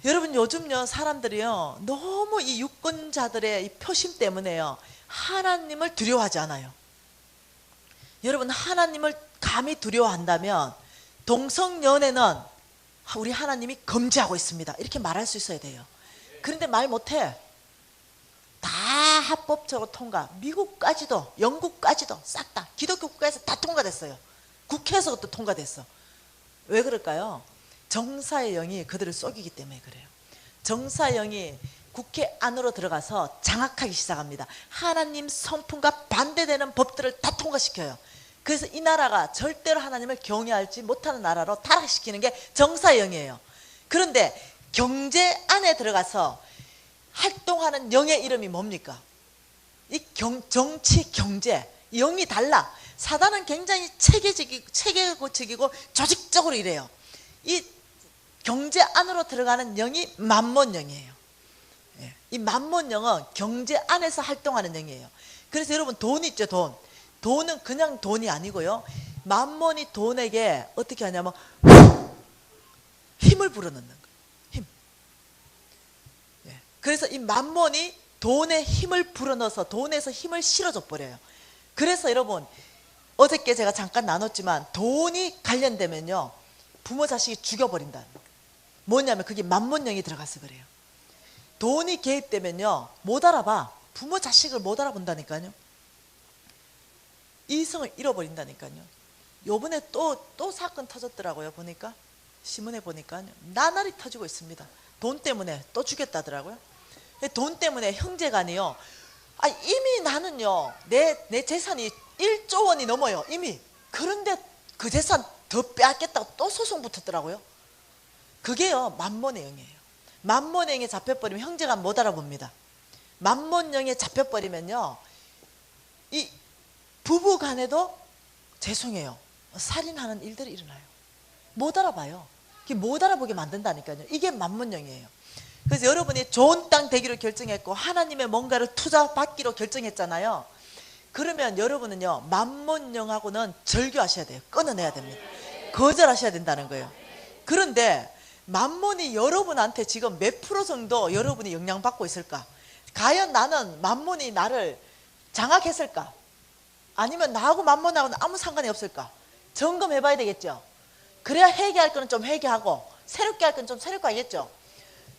여러분, 요즘요 사람들이요 너무 이 유권자들의 이 표심 때문에요 하나님을 두려워하지 않아요. 여러분, 하나님을 감히 두려워한다면 동성연애는 우리 하나님이 금지하고 있습니다, 이렇게 말할 수 있어야 돼요. 그런데 말 못해. 다 합법적으로 통과, 미국까지도 영국까지도 싹 다 기독교 국가에서 다 통과됐어요. 국회에서도 통과됐어. 왜 그럴까요? 정사의 영이 그들을 속이기 때문에 그래요. 정사의 영이 국회 안으로 들어가서 장악하기 시작합니다. 하나님 성품과 반대되는 법들을 다 통과시켜요. 그래서 이 나라가 절대로 하나님을 경외하지 못하는 나라로 타락시키는 게 정사의 영이에요. 그런데 경제 안에 들어가서 활동하는 영의 이름이 뭡니까? 이 정치, 경제, 영이 달라. 사단은 굉장히 체계적이고 조직적으로 이래요. 이 경제 안으로 들어가는 영이 맘몬 영이에요. 이 맘몬 영은 경제 안에서 활동하는 영이에요. 그래서 여러분, 돈 있죠, 돈. 돈은 그냥 돈이 아니고요, 맘몬이 돈에게 어떻게 하냐면 힘을 불어넣는 거예요. 힘. 그래서 이 맘몬이 돈에 힘을 불어넣어서 돈에서 힘을 실어줘 버려요. 그래서 여러분, 어저께 제가 잠깐 나눴지만 돈이 관련되면요 부모 자식이 죽여버린다는 거예요. 뭐냐면 그게 맘몬령이 들어가서 그래요. 돈이 개입되면요 못 알아봐. 부모 자식을 못 알아본다니까요. 이성을 잃어버린다니까요. 요번에 또 사건 터졌더라고요. 보니까 신문에 보니까요 나날이 터지고 있습니다. 돈 때문에 또 죽였다더라고요. 돈 때문에 형제간이요, 이미 나는요 내 재산이 1조 원이 넘어요 이미. 그런데 그 재산 더 빼앗겠다고 또 소송 붙었더라고요. 그게요 맘몬의 영이에요. 맘몬의 영에 잡혀버리면 형제간 못 알아봅니다. 맘몬 영에 잡혀버리면요 이 부부간에도 죄송해요 살인하는 일들이 일어나요. 못 알아봐요. 못 알아보게 만든다니까요. 이게 맘몬 영이에요. 그래서 여러분이 좋은 땅 되기로 결정했고 하나님의 뭔가를 투자받기로 결정했잖아요. 그러면 여러분은요 맘몬 영하고는 절교하셔야 돼요. 끊어내야 됩니다. 거절하셔야 된다는 거예요. 그런데 맘몬이 여러분한테 지금 몇 프로 정도 여러분이 영향받고 있을까? 과연 나는 맘몬이 나를 장악했을까? 아니면 나하고 맘몬하고는 아무 상관이 없을까? 점검해 봐야 되겠죠. 그래야 회개할 거는 좀 회개하고 새롭게 할 건 좀 새롭게 하겠죠.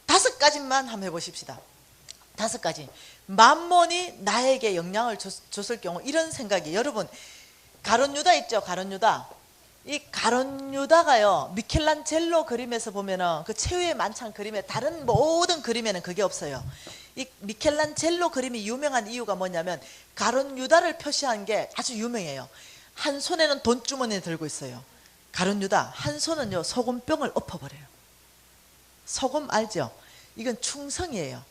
5가지만 한번 해보십시다. 5가지. 맘몬이 나에게 영향을 줬을 경우 이런 생각이, 여러분 가룟유다 있죠. 가룟유다. 이 가론 유다가요, 미켈란젤로 그림에서 보면은 그 최후의 만찬 그림에 다른 모든 그림에는 그게 없어요. 이 미켈란젤로 그림이 유명한 이유가 뭐냐면 가론 유다를 표시한 게 아주 유명해요. 한 손에는 돈주머니를 들고 있어요. 가론 유다 한 손은요 소금병을 엎어버려요. 소금 알죠? 이건 충성이에요.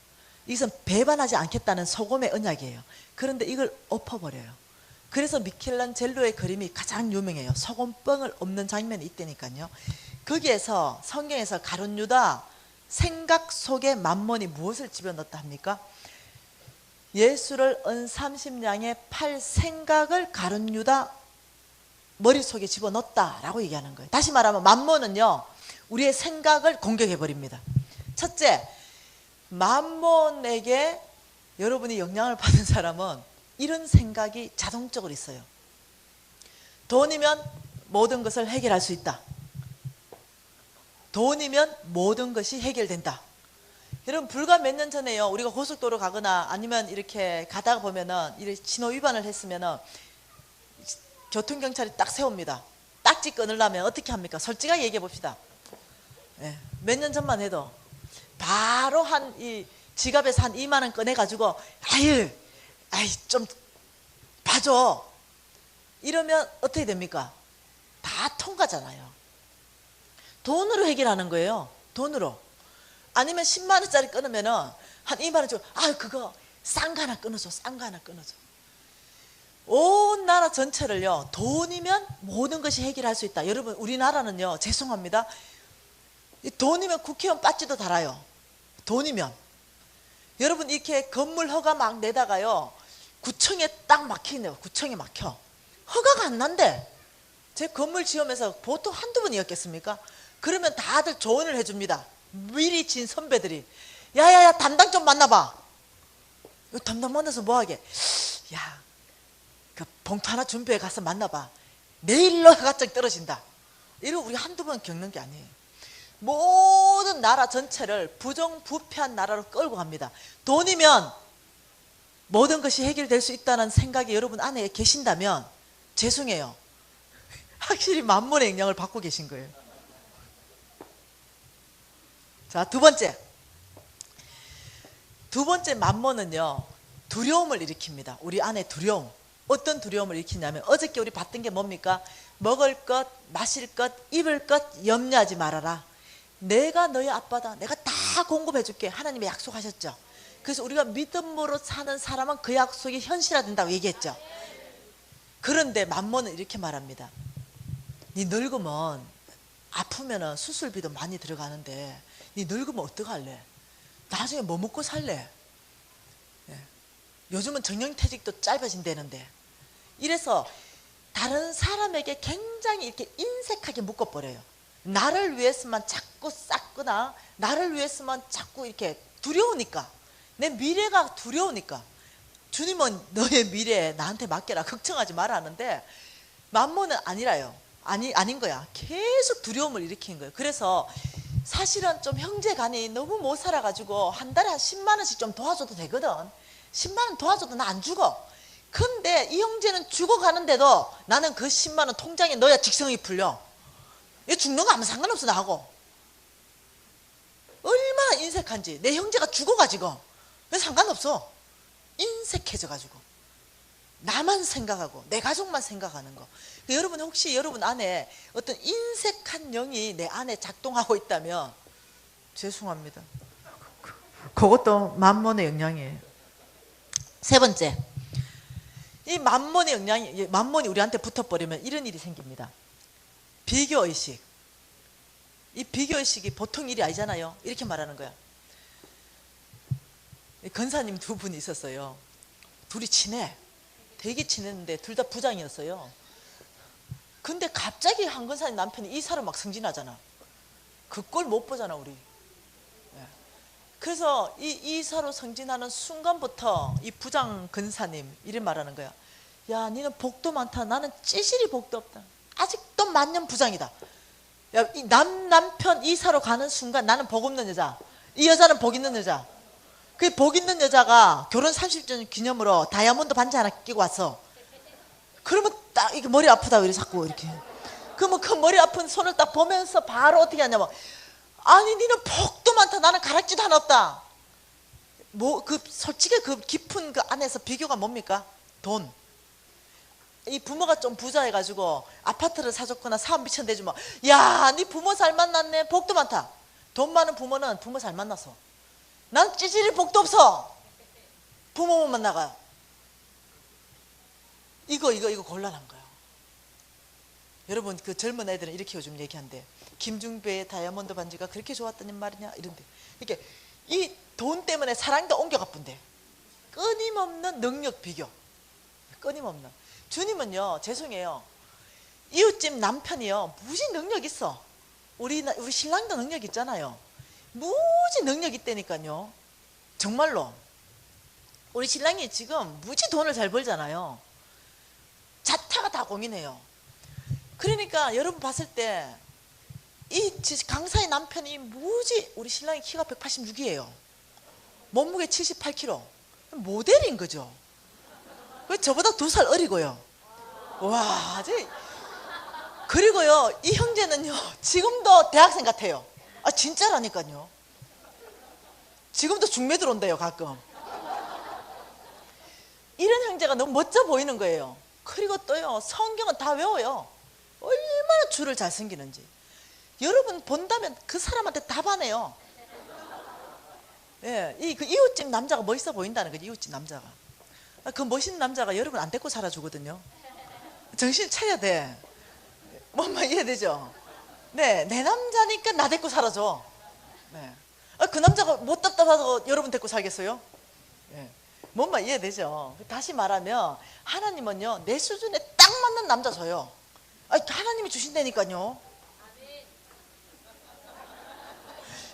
이것은 배반하지 않겠다는 소금의 언약이에요. 그런데 이걸 엎어버려요. 그래서 미켈란젤로의 그림이 가장 유명해요. 소금병을 엎는 장면이 있다니까요. 거기에서 성경에서 가룟 유다 생각 속에 만몬이 무엇을 집어넣었다 합니까? 예수를 은 30냥의 팔 생각을 가룟 유다 머릿속에 집어넣었다라고 얘기하는 거예요. 다시 말하면 만몬은요 우리의 생각을 공격해 버립니다. 첫째, 만몬에게 여러분이 영향을 받은 사람은 이런 생각이 자동적으로 있어요. 돈이면 모든 것을 해결할 수 있다. 돈이면 모든 것이 해결된다. 여러분 불과 몇 년 전에요, 우리가 고속도로 가거나 아니면 이렇게 가다가 보면은 이렇게 신호 위반을 했으면은 교통경찰이 딱 세웁니다. 딱지 끊으려면 어떻게 합니까? 솔직하게 얘기해 봅시다. 네, 몇 년 전만 해도 바로 이 지갑에서 한 2만 원 꺼내가지고 아이 좀 봐줘 이러면 어떻게 됩니까? 다 통과잖아요. 돈으로 해결하는 거예요. 돈으로. 아니면 10만 원짜리 끊으면은 한 2만 원 주고 그거 싼 거 하나 끊어줘. 싼 거 하나 끊어줘. 온 나라 전체를요 돈이면 모든 것이 해결할 수 있다. 여러분 우리나라는요 죄송합니다, 돈이면 국회의원 빠지도 달아요. 돈이면 여러분 이렇게 건물 허가 막 내다가요 구청에 딱 막히네요. 구청에 막혀. 허가가 안 난대. 제 건물 지으면서 보통 한두 번이었겠습니까? 그러면 다들 조언을 해줍니다. 미리 진 선배들이 야야야 담당 좀 만나봐. 담당 만나서 뭐하게? 야 그 봉투 하나 준비해 가서 만나봐. 내일로 허가증 떨어진다. 이러고 우리 한두 번 겪는 게 아니에요. 모든 나라 전체를 부정부패한 나라로 끌고 갑니다. 돈이면 모든 것이 해결될 수 있다는 생각이 여러분 안에 계신다면 죄송해요. 확실히 만몬의 영향을 받고 계신 거예요. 자, 두 번째 만몬은요 두려움을 일으킵니다. 우리 안에 두려움. 어떤 두려움을 일으키냐면 어저께 우리 봤던 게 뭡니까? 먹을 것, 마실 것, 입을 것 염려하지 말아라. 내가 너의 아빠다. 내가 다 공급해 줄게. 하나님이 약속하셨죠. 그래서 우리가 믿음으로 사는 사람은 그 약속이 현실화된다고 얘기했죠. 그런데 만몬은 이렇게 말합니다. 네 늙으면 아프면 수술비도 많이 들어가는데 네 늙으면 어떡할래? 나중에 뭐 먹고 살래? 요즘은 정년퇴직도 짧아진다는데. 이래서 다른 사람에게 굉장히 이렇게 인색하게 묶어버려요. 나를 위해서만 자꾸 쌓거나 나를 위해서만 자꾸 이렇게 두려우니까, 내 미래가 두려우니까 주님은 너의 미래에 나한테 맡겨라, 걱정하지 마라 하는데 만몬은 아니라요. 아닌 거야. 계속 두려움을 일으키는 거예요. 그래서 사실은 좀 형제간이 너무 못 살아가지고 한 달에 한 10만 원씩 좀 도와줘도 되거든. 10만 원 도와줘도 나 안 죽어. 근데 이 형제는 죽어가는데도 나는 그 10만 원 통장에 넣어야 직성이 풀려. 얘 죽는 거 아무 상관없어 나하고. 얼마나 인색한지. 내 형제가 죽어가지고 왜 상관없어. 인색해져가지고 나만 생각하고 내 가족만 생각하는 거. 여러분 혹시 여러분 안에 어떤 인색한 영이 내 안에 작동하고 있다면 죄송합니다. 그것도 만몬의 영향이에요. 세 번째, 이 만몬의 영향이, 만몬이 우리한테 붙어버리면 이런 일이 생깁니다. 비교의식. 이 비교의식이 보통 일이 아니잖아요. 이렇게 말하는 거야. 권사님 두 분이 있었어요. 둘이 친해. 되게 친했는데 둘 다 부장이었어요. 근데 갑자기 한 권사님 남편이 이사로 막 승진하잖아. 그 꼴 못 보잖아 우리. 그래서 이 이사로 승진하는 순간부터 이 부장 근사님 이런 말하는 거야. 야, 니는 복도 많다. 나는 찌질이 복도 없다. 아직도 만년 부장이다. 야, 이 남편 이사로 가는 순간 나는 복 없는 여자, 이 여자는 복 있는 여자. 그 복 있는 여자가 결혼 30주년 기념으로 다이아몬드 반지 하나 끼고 왔어. 그러면 딱 이게 머리 아프다 이래 자꾸 이렇게. 그러면 그 머리 아픈 손을 딱 보면서 바로 어떻게 하냐면, 아니 니는 복도 많다, 나는 가락지도 하나 없다. 뭐 그 솔직히 그 깊은 그 안에서 비교가 뭡니까? 돈. 이 부모가 좀 부자해가지고 아파트를 사줬거나 사업 미천내주면, 야, 네 부모 잘 만났네, 복도 많다. 돈 많은 부모는 부모 잘 만나서, 난 찌질이 복도 없어, 부모만 만나가. 이거 곤란한 거예요. 여러분, 그 젊은 애들은 이렇게 요즘 얘기한대. 김중배의 다이아몬드 반지가 그렇게 좋았다는 말이냐 이런데. 이렇게 이 돈 때문에 사랑도 옮겨가뿐대. 끊임없는 능력 비교, 끊임없는. 주님은요, 죄송해요, 이웃집 남편이요 무지 능력 있어. 우리 신랑도 능력 있잖아요. 무지 능력 있다니까요. 정말로 우리 신랑이 지금 무지 돈을 잘 벌잖아요. 자타가 다 공인해요. 그러니까 여러분 봤을 때 이 강사의 남편이 무지, 우리 신랑이 키가 186이에요 몸무게 78kg, 모델인 거죠. 저보다 2살 어리고요. 와, 그리고요, 이 형제는요 지금도 대학생 같아요. 아, 진짜라니까요. 지금도 중매 들어온대요 가끔. 이런 형제가 너무 멋져 보이는 거예요. 그리고 또요, 성경은 다 외워요. 얼마나 줄을 잘 섬기는지. 여러분 본다면 그 사람한테 다 반해요. 예, 그 이웃집 남자가 멋있어 보인다는 거지. 이웃집 남자가, 그 멋있는 남자가 여러분 안 데리고 살아주거든요. 정신 차려야 돼. 뭔말 이해되죠? 네, 내 남자니까 나 데리고 살아줘. 네. 그 남자가 못 답답해서 여러분 데리고 살겠어요? 네. 뭔 말 이해되죠? 다시 말하면 하나님은요 내 수준에 딱 맞는 남자 줘요. 하나님이 주신다니까요.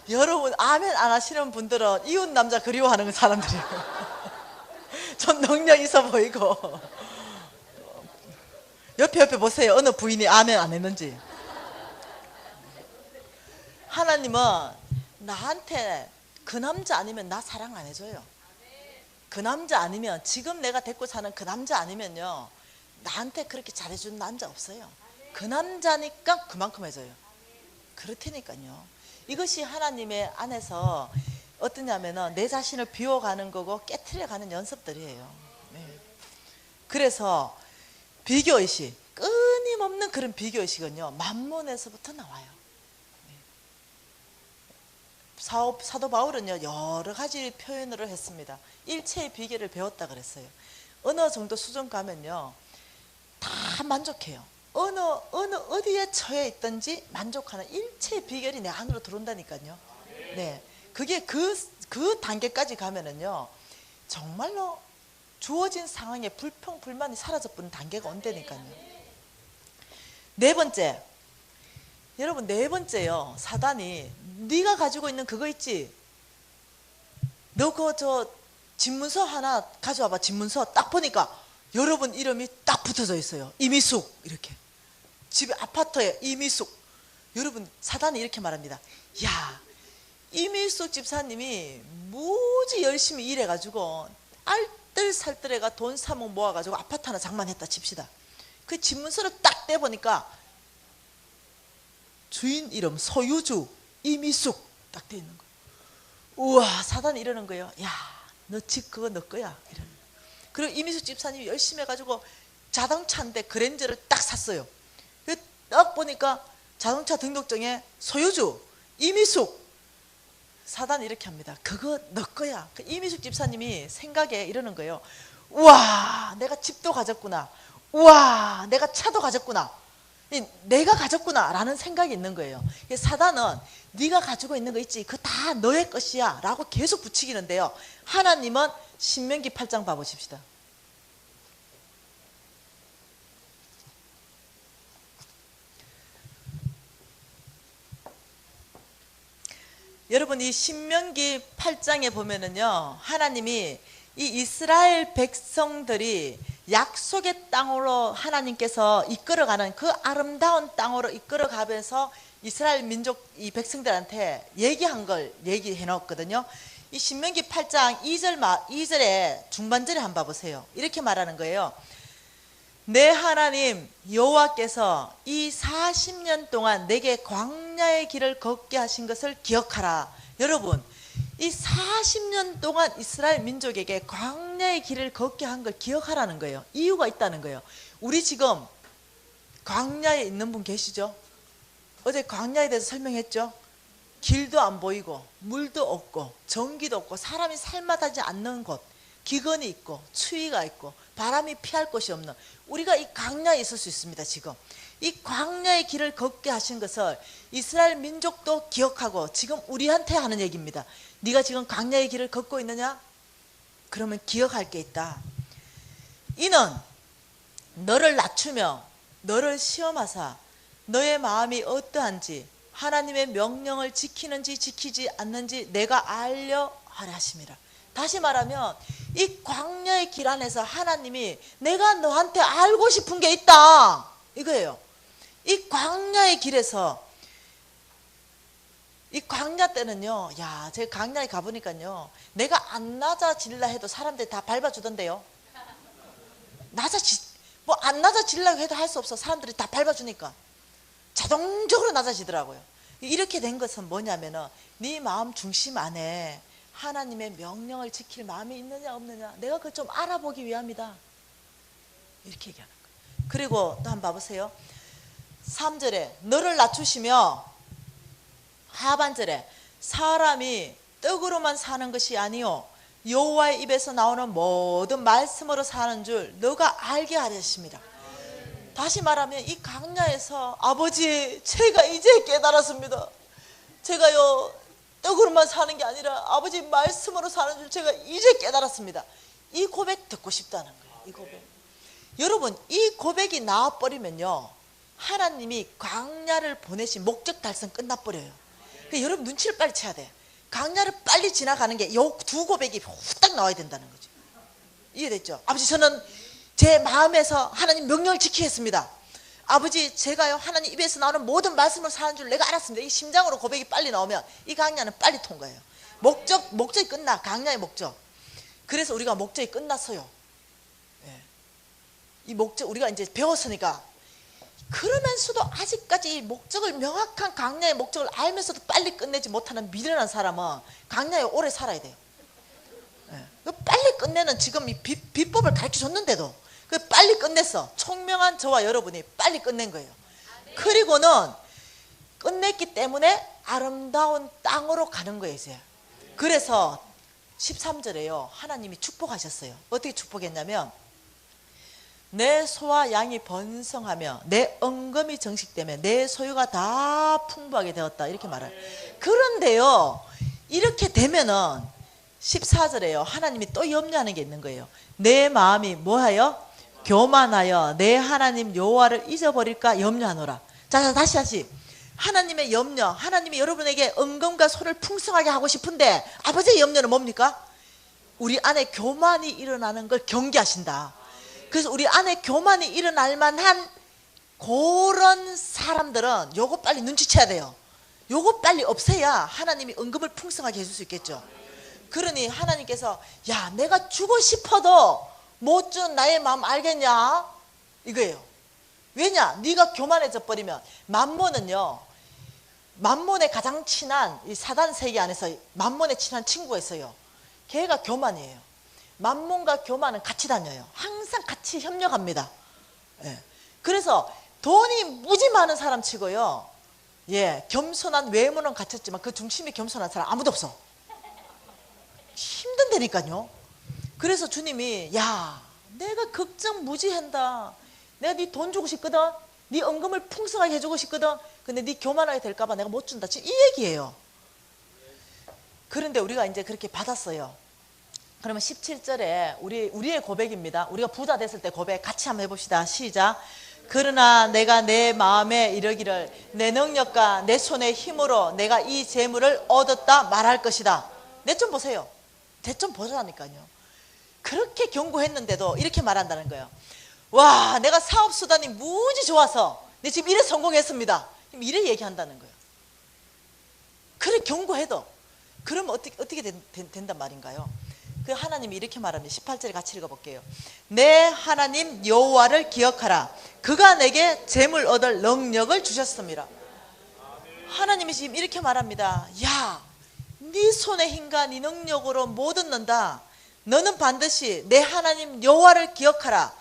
여러분 아멘 안 하시는 분들은 이웃 남자 그리워하는 사람들이에요. 전 능력 있어 보이고. 옆에 보세요. 어느 부인이 아멘 안 했는지. 하나님은 나한테 그 남자 아니면 나 사랑 안 해줘요. 그 남자 아니면, 지금 내가 데리고 사는 그 남자 아니면요 나한테 그렇게 잘해주는 남자 없어요. 그 남자니까 그만큼 해줘요. 그렇다니까요. 이것이 하나님의 안에서 어떠냐면은 내 자신을 비워가는 거고 깨트려가는 연습들이에요. 네. 그래서 비교의식, 끊임없는 그런 비교의식은요 만몬에서부터 나와요. 네. 사도 바울은요 여러 가지 표현을 했습니다. 일체의 비결을 배웠다 그랬어요. 어느 정도 수준 가면요 다 만족해요. 어디에 처해 있든지 만족하는 일체의 비결이 내 안으로 들어온다니까요. 네, 그게 그 단계까지 가면은요 정말로 주어진 상황에 불평 불만이 사라져버리는 단계가 온다니까요. 네 번째, 여러분 네 번째요, 사단이 네가 가지고 있는 그거 있지, 너 저 집문서 하나 가져와봐. 집문서 딱 보니까 여러분 이름이 딱 붙어져 있어요. 이미숙 이렇게. 집에 아파트에 이미숙. 여러분 사단이 이렇게 말합니다. 야, 이미숙 집사님이 무지 열심히 일해가지고 알뜰살뜰해가 돈 3억 모아가지고 아파트 하나 장만했다 칩시다. 그 집문서를 딱 떼보니까 주인 이름 소유주 이미숙 딱 돼 있는 거예요. 우와, 사단이 이러는 거예요. 야, 너 집 그거 너 거야 이러는 거예요. 그리고 이미숙 집사님이 열심히 해가지고 자동차인데 그랜저를 딱 샀어요. 딱 보니까 자동차 등록증에 소유주 이미숙. 사단이 이렇게 합니다. 그거 너 거야. 그 이미숙 집사님이 생각에 이러는 거예요. 우와, 내가 집도 가졌구나. 우와, 내가 차도 가졌구나. 내가 가졌구나 라는 생각이 있는 거예요. 사단은 네가 가지고 있는 거 있지, 그거 다 너의 것이야 라고 계속 부추기는데요, 하나님은 신명기 8장 봐보십시다. 여러분 이 신명기 8장에 보면은요 하나님이 이 이스라엘 백성들이 약속의 땅으로 하나님께서 이끌어가는 그 아름다운 땅으로 이끌어가면서 이스라엘 민족 이 백성들한테 얘기한 걸 얘기해 놓았거든요. 이 신명기 8장 2절에 중반절에 한번 봐보세요. 이렇게 말하는 거예요. 내 하나님 여호와께서 이 40년 동안 내게 광야의 길을 걷게 하신 것을 기억하라. 여러분, 이 40년 동안 이스라엘 민족에게 광야의 길을 걷게 한 걸 기억하라는 거예요. 이유가 있다는 거예요. 우리 지금 광야에 있는 분 계시죠? 어제 광야에 대해서 설명했죠? 길도 안 보이고 물도 없고 전기도 없고 사람이 살만하지 않는 곳, 기근이 있고 추위가 있고 바람이 피할 곳이 없는, 우리가 이 광야에 있을 수 있습니다. 지금 이 광야의 길을 걷게 하신 것을 이스라엘 민족도 기억하고 지금 우리한테 하는 얘기입니다. 네가 지금 광야의 길을 걷고 있느냐? 그러면 기억할 게 있다. 이는 너를 낮추며 너를 시험하사 너의 마음이 어떠한지 하나님의 명령을 지키는지 지키지 않는지 내가 알려 하라 하심이라. 다시 말하면 이 광야의 길 안에서 하나님이 내가 너한테 알고 싶은 게 있다 이거예요. 이 광야의 길에서, 이 광야 때는요, 야, 제가 광야에 가보니까요, 내가 안 낮아질라 해도 사람들이 다 밟아주던데요. 안 낮아지려고 해도 할 수 없어. 사람들이 다 밟아주니까 자동적으로 낮아지더라고요. 이렇게 된 것은 뭐냐면은 네 마음 중심 안에 하나님의 명령을 지킬 마음이 있느냐 없느냐, 내가 그걸 좀 알아보기 위함이다 이렇게 얘기하는 거예요. 그리고 또 한번 봐보세요. 3절에 너를 낮추시며, 하반절에 사람이 떡으로만 사는 것이 아니요 여호와의 입에서 나오는 모든 말씀으로 사는 줄 너가 알게 하셨습니다. 다시 말하면 이 광야에서 아버지 제가 이제 깨달았습니다. 제가요 떡으로만 사는 게 아니라 아버지 말씀으로 사는 줄 제가 이제 깨달았습니다. 이 고백 듣고 싶다는 거예요. 이 고백. 여러분, 이 고백이 나와버리면요 하나님이 광야를 보내신 목적 달성 끝나버려요. 그러니까 여러분 눈치를 빨리 채야 돼. 광야를 빨리 지나가는 게 요 두 고백이 후딱 나와야 된다는 거죠. 이해됐죠? 아버지 저는 제 마음에서 하나님 명령을 지키겠습니다. 아버지 제가요 하나님 입에서 나오는 모든 말씀을 사는 줄 내가 알았습니다. 이 심장으로 고백이 빨리 나오면 이 광야는 빨리 통과해요. 목적이 끝나. 광야의 목적. 그래서 우리가 목적이 끝났어요. 예. 이 목적 우리가 이제 배웠으니까. 그러면서도 아직까지 이 목적을, 명확한 광야의 목적을 알면서도 빨리 끝내지 못하는 미련한 사람은 광야에 오래 살아야 돼요. 예. 빨리 끝내는, 지금 이 비법을 가르쳐 줬는데도 빨리 끝냈어. 총명한 저와 여러분이 빨리 끝낸 거예요. 그리고는 끝냈기 때문에 아름다운 땅으로 가는 거예요 이제. 그래서 13절에요 하나님이 축복하셨어요. 어떻게 축복했냐면 내 소와 양이 번성하며 내 언금이 정식되며 내 소유가 다 풍부하게 되었다 이렇게 말해요. 그런데요 이렇게 되면은 14절에요 하나님이 또 염려하는 게 있는 거예요. 내 마음이 뭐하여? 교만하여 내 하나님 여호와를 잊어버릴까 염려하노라. 자 다시 하나님의 염려, 하나님이 여러분에게 언금과 소를 풍성하게 하고 싶은데 아버지의 염려는 뭡니까? 우리 안에 교만이 일어나는 걸 경계하신다. 그래서 우리 안에 교만이 일어날 만한 그런 사람들은 요거 빨리 눈치채야 돼요. 요거 빨리 없애야 하나님이 언금을 풍성하게 해줄 수 있겠죠. 그러니 하나님께서 야 내가 주고 싶어도 못 준 나의 마음 알겠냐 이거예요. 왜냐? 네가 교만해져 버리면. 맘몬은요 맘몬의 가장 친한 이 사단 세계 안에서 맘몬의 친한 친구가 있어요. 걔가 교만이에요. 맘몬과 교만은 같이 다녀요. 항상 같이 협력합니다. 예. 그래서 돈이 무지 많은 사람 치고요 예, 겸손한 외모는 갖췄지만 그 중심이 겸손한 사람 아무도 없어. 힘든다니까요. 그래서 주님이 야 내가 걱정 무지한다. 내가 네 돈 주고 싶거든. 네 언금을 풍성하게 해주고 싶거든. 근데 네 교만하게 될까 봐 내가 못 준다. 지금 이 얘기예요. 그런데 우리가 이제 그렇게 받았어요. 그러면 17절에 우리의 고백입니다. 우리가 부자 됐을 때 고백 같이 한번 해봅시다. 시작. 그러나 내가 내 마음에 이르기를 내 능력과 내 손의 힘으로 내가 이 재물을 얻었다 말할 것이다. 내 좀 보세요. 내 좀 보자니까요. 그렇게 경고했는데도 이렇게 말한다는 거예요. 와 내가 사업수단이 무지 좋아서 내 지금 이래 성공했습니다. 이래 얘기한다는 거예요. 그래 경고해도 그러면 어떻게 된단 말인가요? 그 하나님이 이렇게 말합니다. 18절에 같이 읽어볼게요. 내 하나님 여호와를 기억하라. 그가 내게 재물 얻을 능력을 주셨습니다. 하나님이 지금 이렇게 말합니다. 야, 네 손의 힘과 네 능력으로 못 얻는다. 너는 반드시 내 하나님 여호와를 기억하라.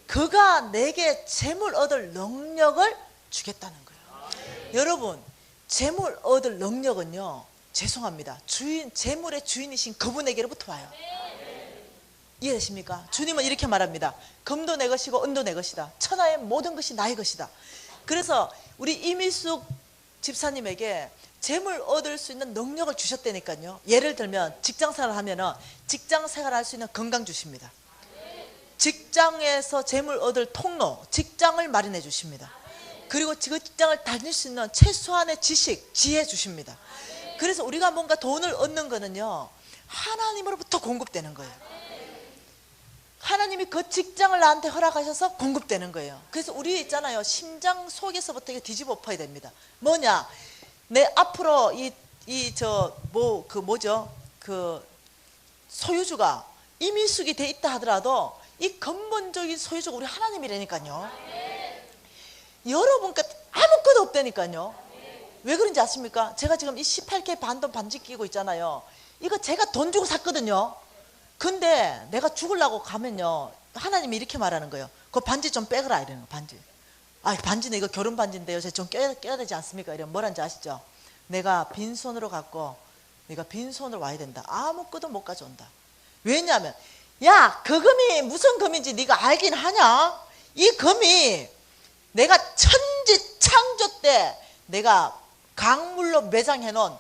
그가 내게 재물 얻을 능력을 주겠다는 거예요. 여러분, 재물 얻을 능력은요, 죄송합니다, 재물의 주인이신 그분에게로부터 와요. 이해되십니까? 주님은 이렇게 말합니다. 금도 내 것이고 은도 내 것이다. 천하의 모든 것이 나의 것이다. 그래서 우리 이미숙 집사님에게 재물 얻을 수 있는 능력을 주셨다니까요. 예를 들면 직장생활을 하면은 직장생활 할 수 있는 건강 주십니다. 직장에서 재물 얻을 통로, 직장을 마련해 주십니다. 그리고 그 직장을 다닐 수 있는 최소한의 지식, 지혜 주십니다. 그래서 우리가 뭔가 돈을 얻는 거는요, 하나님으로부터 공급되는 거예요. 하나님이 그 직장을 나한테 허락하셔서 공급되는 거예요. 그래서 우리 있잖아요, 심장 속에서부터 이게 뒤집어 엎어야 됩니다. 뭐냐, 내 앞으로 그 소유주가 이민숙이 돼 있다 하더라도 이 근본적인 소유주가 우리 하나님이라니까요. 여러분께 아무것도 없다니까요. 왜 그런지 아십니까? 제가 지금 이 18K 반돈 반지 끼고 있잖아요. 이거 제가 돈 주고 샀거든요. 근데 내가 죽으려고 가면요, 하나님이 이렇게 말하는 거예요. 그 반지 좀 빼거라 이러는 거. 반지. 아, 반지는 이거 결혼 반지인데요, 제가 좀 껴야 되지 않습니까? 이러면 뭐라는지 아시죠? 내가 빈손으로 갖고 네가 빈손으로 와야 된다. 아무것도 못 가져온다. 왜냐하면, 야, 그 금이 무슨 금인지 네가 알긴 하냐? 이 금이 내가 천지 창조 때 내가 강물로 매장해 놓은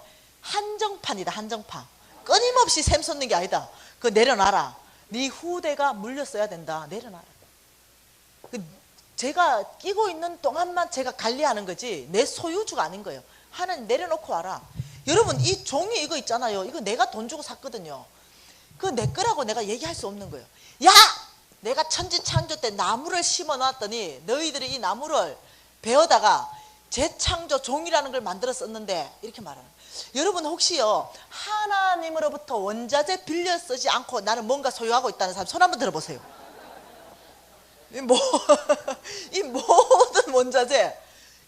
한정판이다. 한정판. 끊임없이 샘 솟는 게 아니다. 그거 내려놔라. 네 후대가 물려 써야 된다. 내려놔라. 제가 끼고 있는 동안만 제가 관리하는 거지 내 소유주가 아닌 거예요. 하나님 내려놓고 와라. 여러분, 이 종이 이거 있잖아요. 이거 내가 돈 주고 샀거든요. 그거 내 거라고 내가 얘기할 수 없는 거예요. 야! 내가 천지창조 때 나무를 심어 놨더니 너희들이 이 나무를 베어다가 재창조 종이라는 걸 만들어 썼는데, 이렇게 말하는 거예요. 여러분, 혹시요, 하나님으로부터 원자재 빌려 쓰지 않고 나는 뭔가 소유하고 있다는 사람 손 한번 들어보세요. 이 모든 원자재,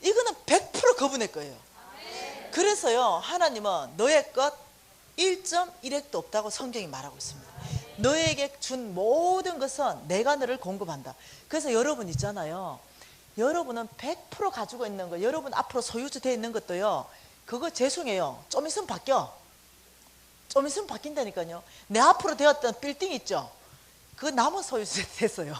이거는 100% 그분의 거예요. 그래서요, 하나님은 너의 것 1.1핵도 없다고 성경이 말하고 있습니다. 너에게 준 모든 것은 내가 너를 공급한다. 그래서 여러분 있잖아요, 여러분은 100% 가지고 있는 거, 여러분 앞으로 소유주 되어 있는 것도요, 그거 죄송해요, 좀 있으면 바뀌어. 좀 있으면 바뀐다니까요. 내 앞으로 되었던 빌딩 있죠, 그거 남은 소유주 됐어요.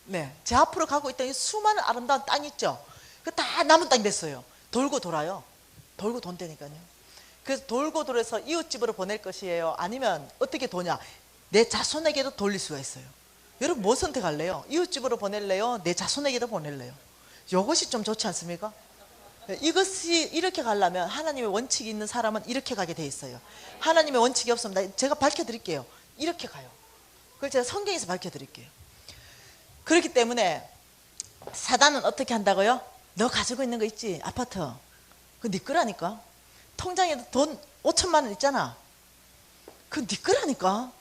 네, 제 앞으로 가고 있던 이 수많은 아름다운 땅 있죠, 그거 다 남은 땅이 됐어요. 돌고 돌아요. 돌고 돈다니까요. 그래서 돌고 돌아서 이웃집으로 보낼 것이에요, 아니면 어떻게 도냐, 내 자손에게도 돌릴 수가 있어요. 여러분, 뭐 선택할래요? 이웃집으로 보낼래요? 내 자손에게도 보낼래요? 이것이 좀 좋지 않습니까? 이것이 이렇게 가려면 하나님의 원칙이 있는 사람은 이렇게 가게 돼 있어요. 하나님의 원칙이 없으면 제가 밝혀드릴게요. 이렇게 가요. 그걸 제가 성경에서 밝혀드릴게요. 그렇기 때문에 사단은 어떻게 한다고요? 너 가지고 있는 거 있지? 아파트. 그거 네 거라니까. 통장에 돈 5천만 원 있잖아. 그거 네 거라니까.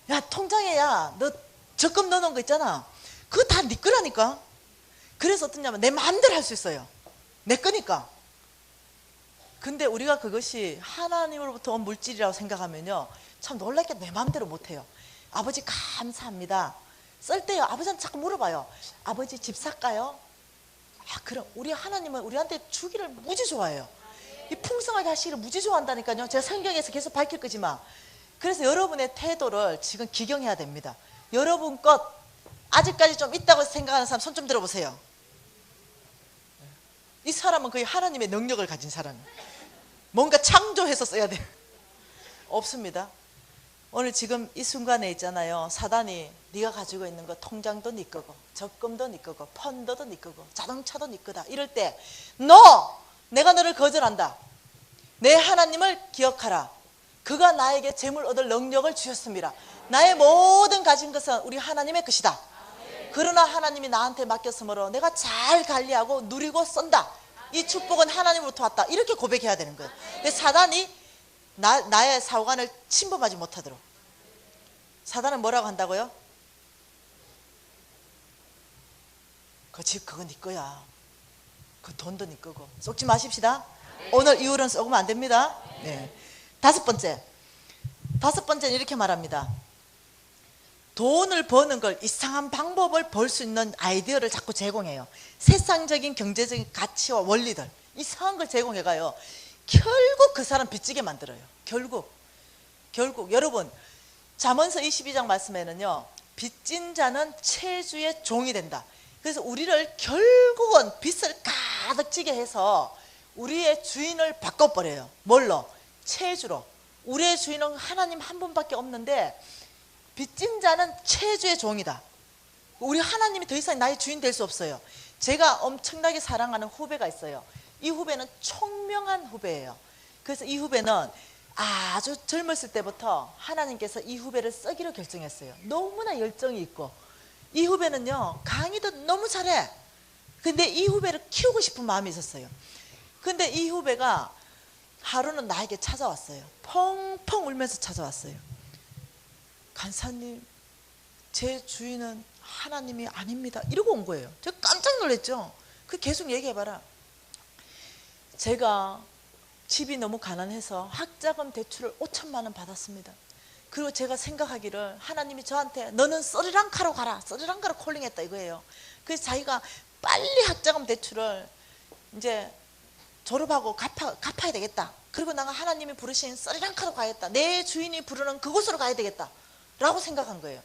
야, 통장에 너 적금 넣어놓은 거 있잖아. 그거 다 네 거라니까. 그래서 어떠냐면 내 마음대로 할 수 있어요. 내 거니까. 근데 우리가 그것이 하나님으로부터 온 물질이라고 생각하면요, 참 놀랍게 내 마음대로 못해요. 아버지 감사합니다. 쓸 때요, 아버지한테 자꾸 물어봐요. 아버지 집 살까요? 아, 그럼 우리 하나님은 우리한테 주기를 무지 좋아해요. 이 풍성하게 하시기를 무지 좋아한다니까요. 제가 성경에서 계속 밝힐 거지만. 그래서 여러분의 태도를 지금 기경해야 됩니다. 여러분 것 아직까지 좀 있다고 생각하는 사람 손 좀 들어보세요. 이 사람은 거의 하나님의 능력을 가진 사람이에요. 뭔가 창조해서 써야 돼요. 없습니다. 오늘 지금 이 순간에 있잖아요, 사단이 네가 가지고 있는 거 통장도 네 거고 적금도 네 거고 펀드도 네 거고 자동차도 네 거다. 이럴 때 내가 너를 거절한다. 내 하나님을 기억하라. 그가 나에게 재물 얻을 능력을 주셨습니다. 나의 모든 가진 것은 우리 하나님의 것이다. 그러나 하나님이 나한테 맡겼으므로 내가 잘 관리하고 누리고 쓴다. 이 축복은 하나님으로부터 왔다. 이렇게 고백해야 되는 거예요. 근데 사단이 나의 사후관을 침범하지 못하도록. 사단은 뭐라고 한다고요? 그건 네 거야. 그 돈도 네 거고. 속지 마십시다. 오늘 이후로는 썩으면 안 됩니다. 네. 다섯 번째는 이렇게 말합니다. 돈을 버는 걸, 이상한 방법을 벌 수 있는 아이디어를 자꾸 제공해요. 세상적인 경제적인 가치와 원리들, 이상한 걸 제공해가요. 결국 그 사람 빚지게 만들어요. 결국 여러분, 잠언서 22장 말씀에는요, 빚진 자는 채주의 종이 된다. 그래서 우리를 결국은 빚을 가득 지게 해서 우리의 주인을 바꿔버려요. 뭘로? 채주로. 우리의 주인은 하나님 한 분밖에 없는데 빚진 자는 채주의 종이다. 우리 하나님이 더 이상 나의 주인 될 수 없어요. 제가 엄청나게 사랑하는 후배가 있어요. 이 후배는 총명한 후배예요. 그래서 이 후배는 아주 젊었을 때부터 하나님께서 이 후배를 쓰기로 결정했어요. 너무나 열정이 있고, 이 후배는요 강의도 너무 잘해. 근데 이 후배를 키우고 싶은 마음이 있었어요. 근데 이 후배가 하루는 나에게 찾아왔어요. 펑펑 울면서 찾아왔어요. 간사님, 제 주인은 하나님이 아닙니다. 이러고 온 거예요. 제가 깜짝 놀랐죠. 그 계속 얘기해봐라. 제가 집이 너무 가난해서 학자금 대출을 5천만 원 받았습니다. 그리고 제가 생각하기를 하나님이 저한테 너는 스리랑카로 가라, 스리랑카로 콜링했다 이거예요. 그래서 자기가 빨리 학자금 대출을 이제 졸업하고 갚아야 되겠다. 그리고 내가 하나님이 부르신 스리랑카로 가야겠다. 내 주인이 부르는 그곳으로 가야 되겠다 라고 생각한 거예요.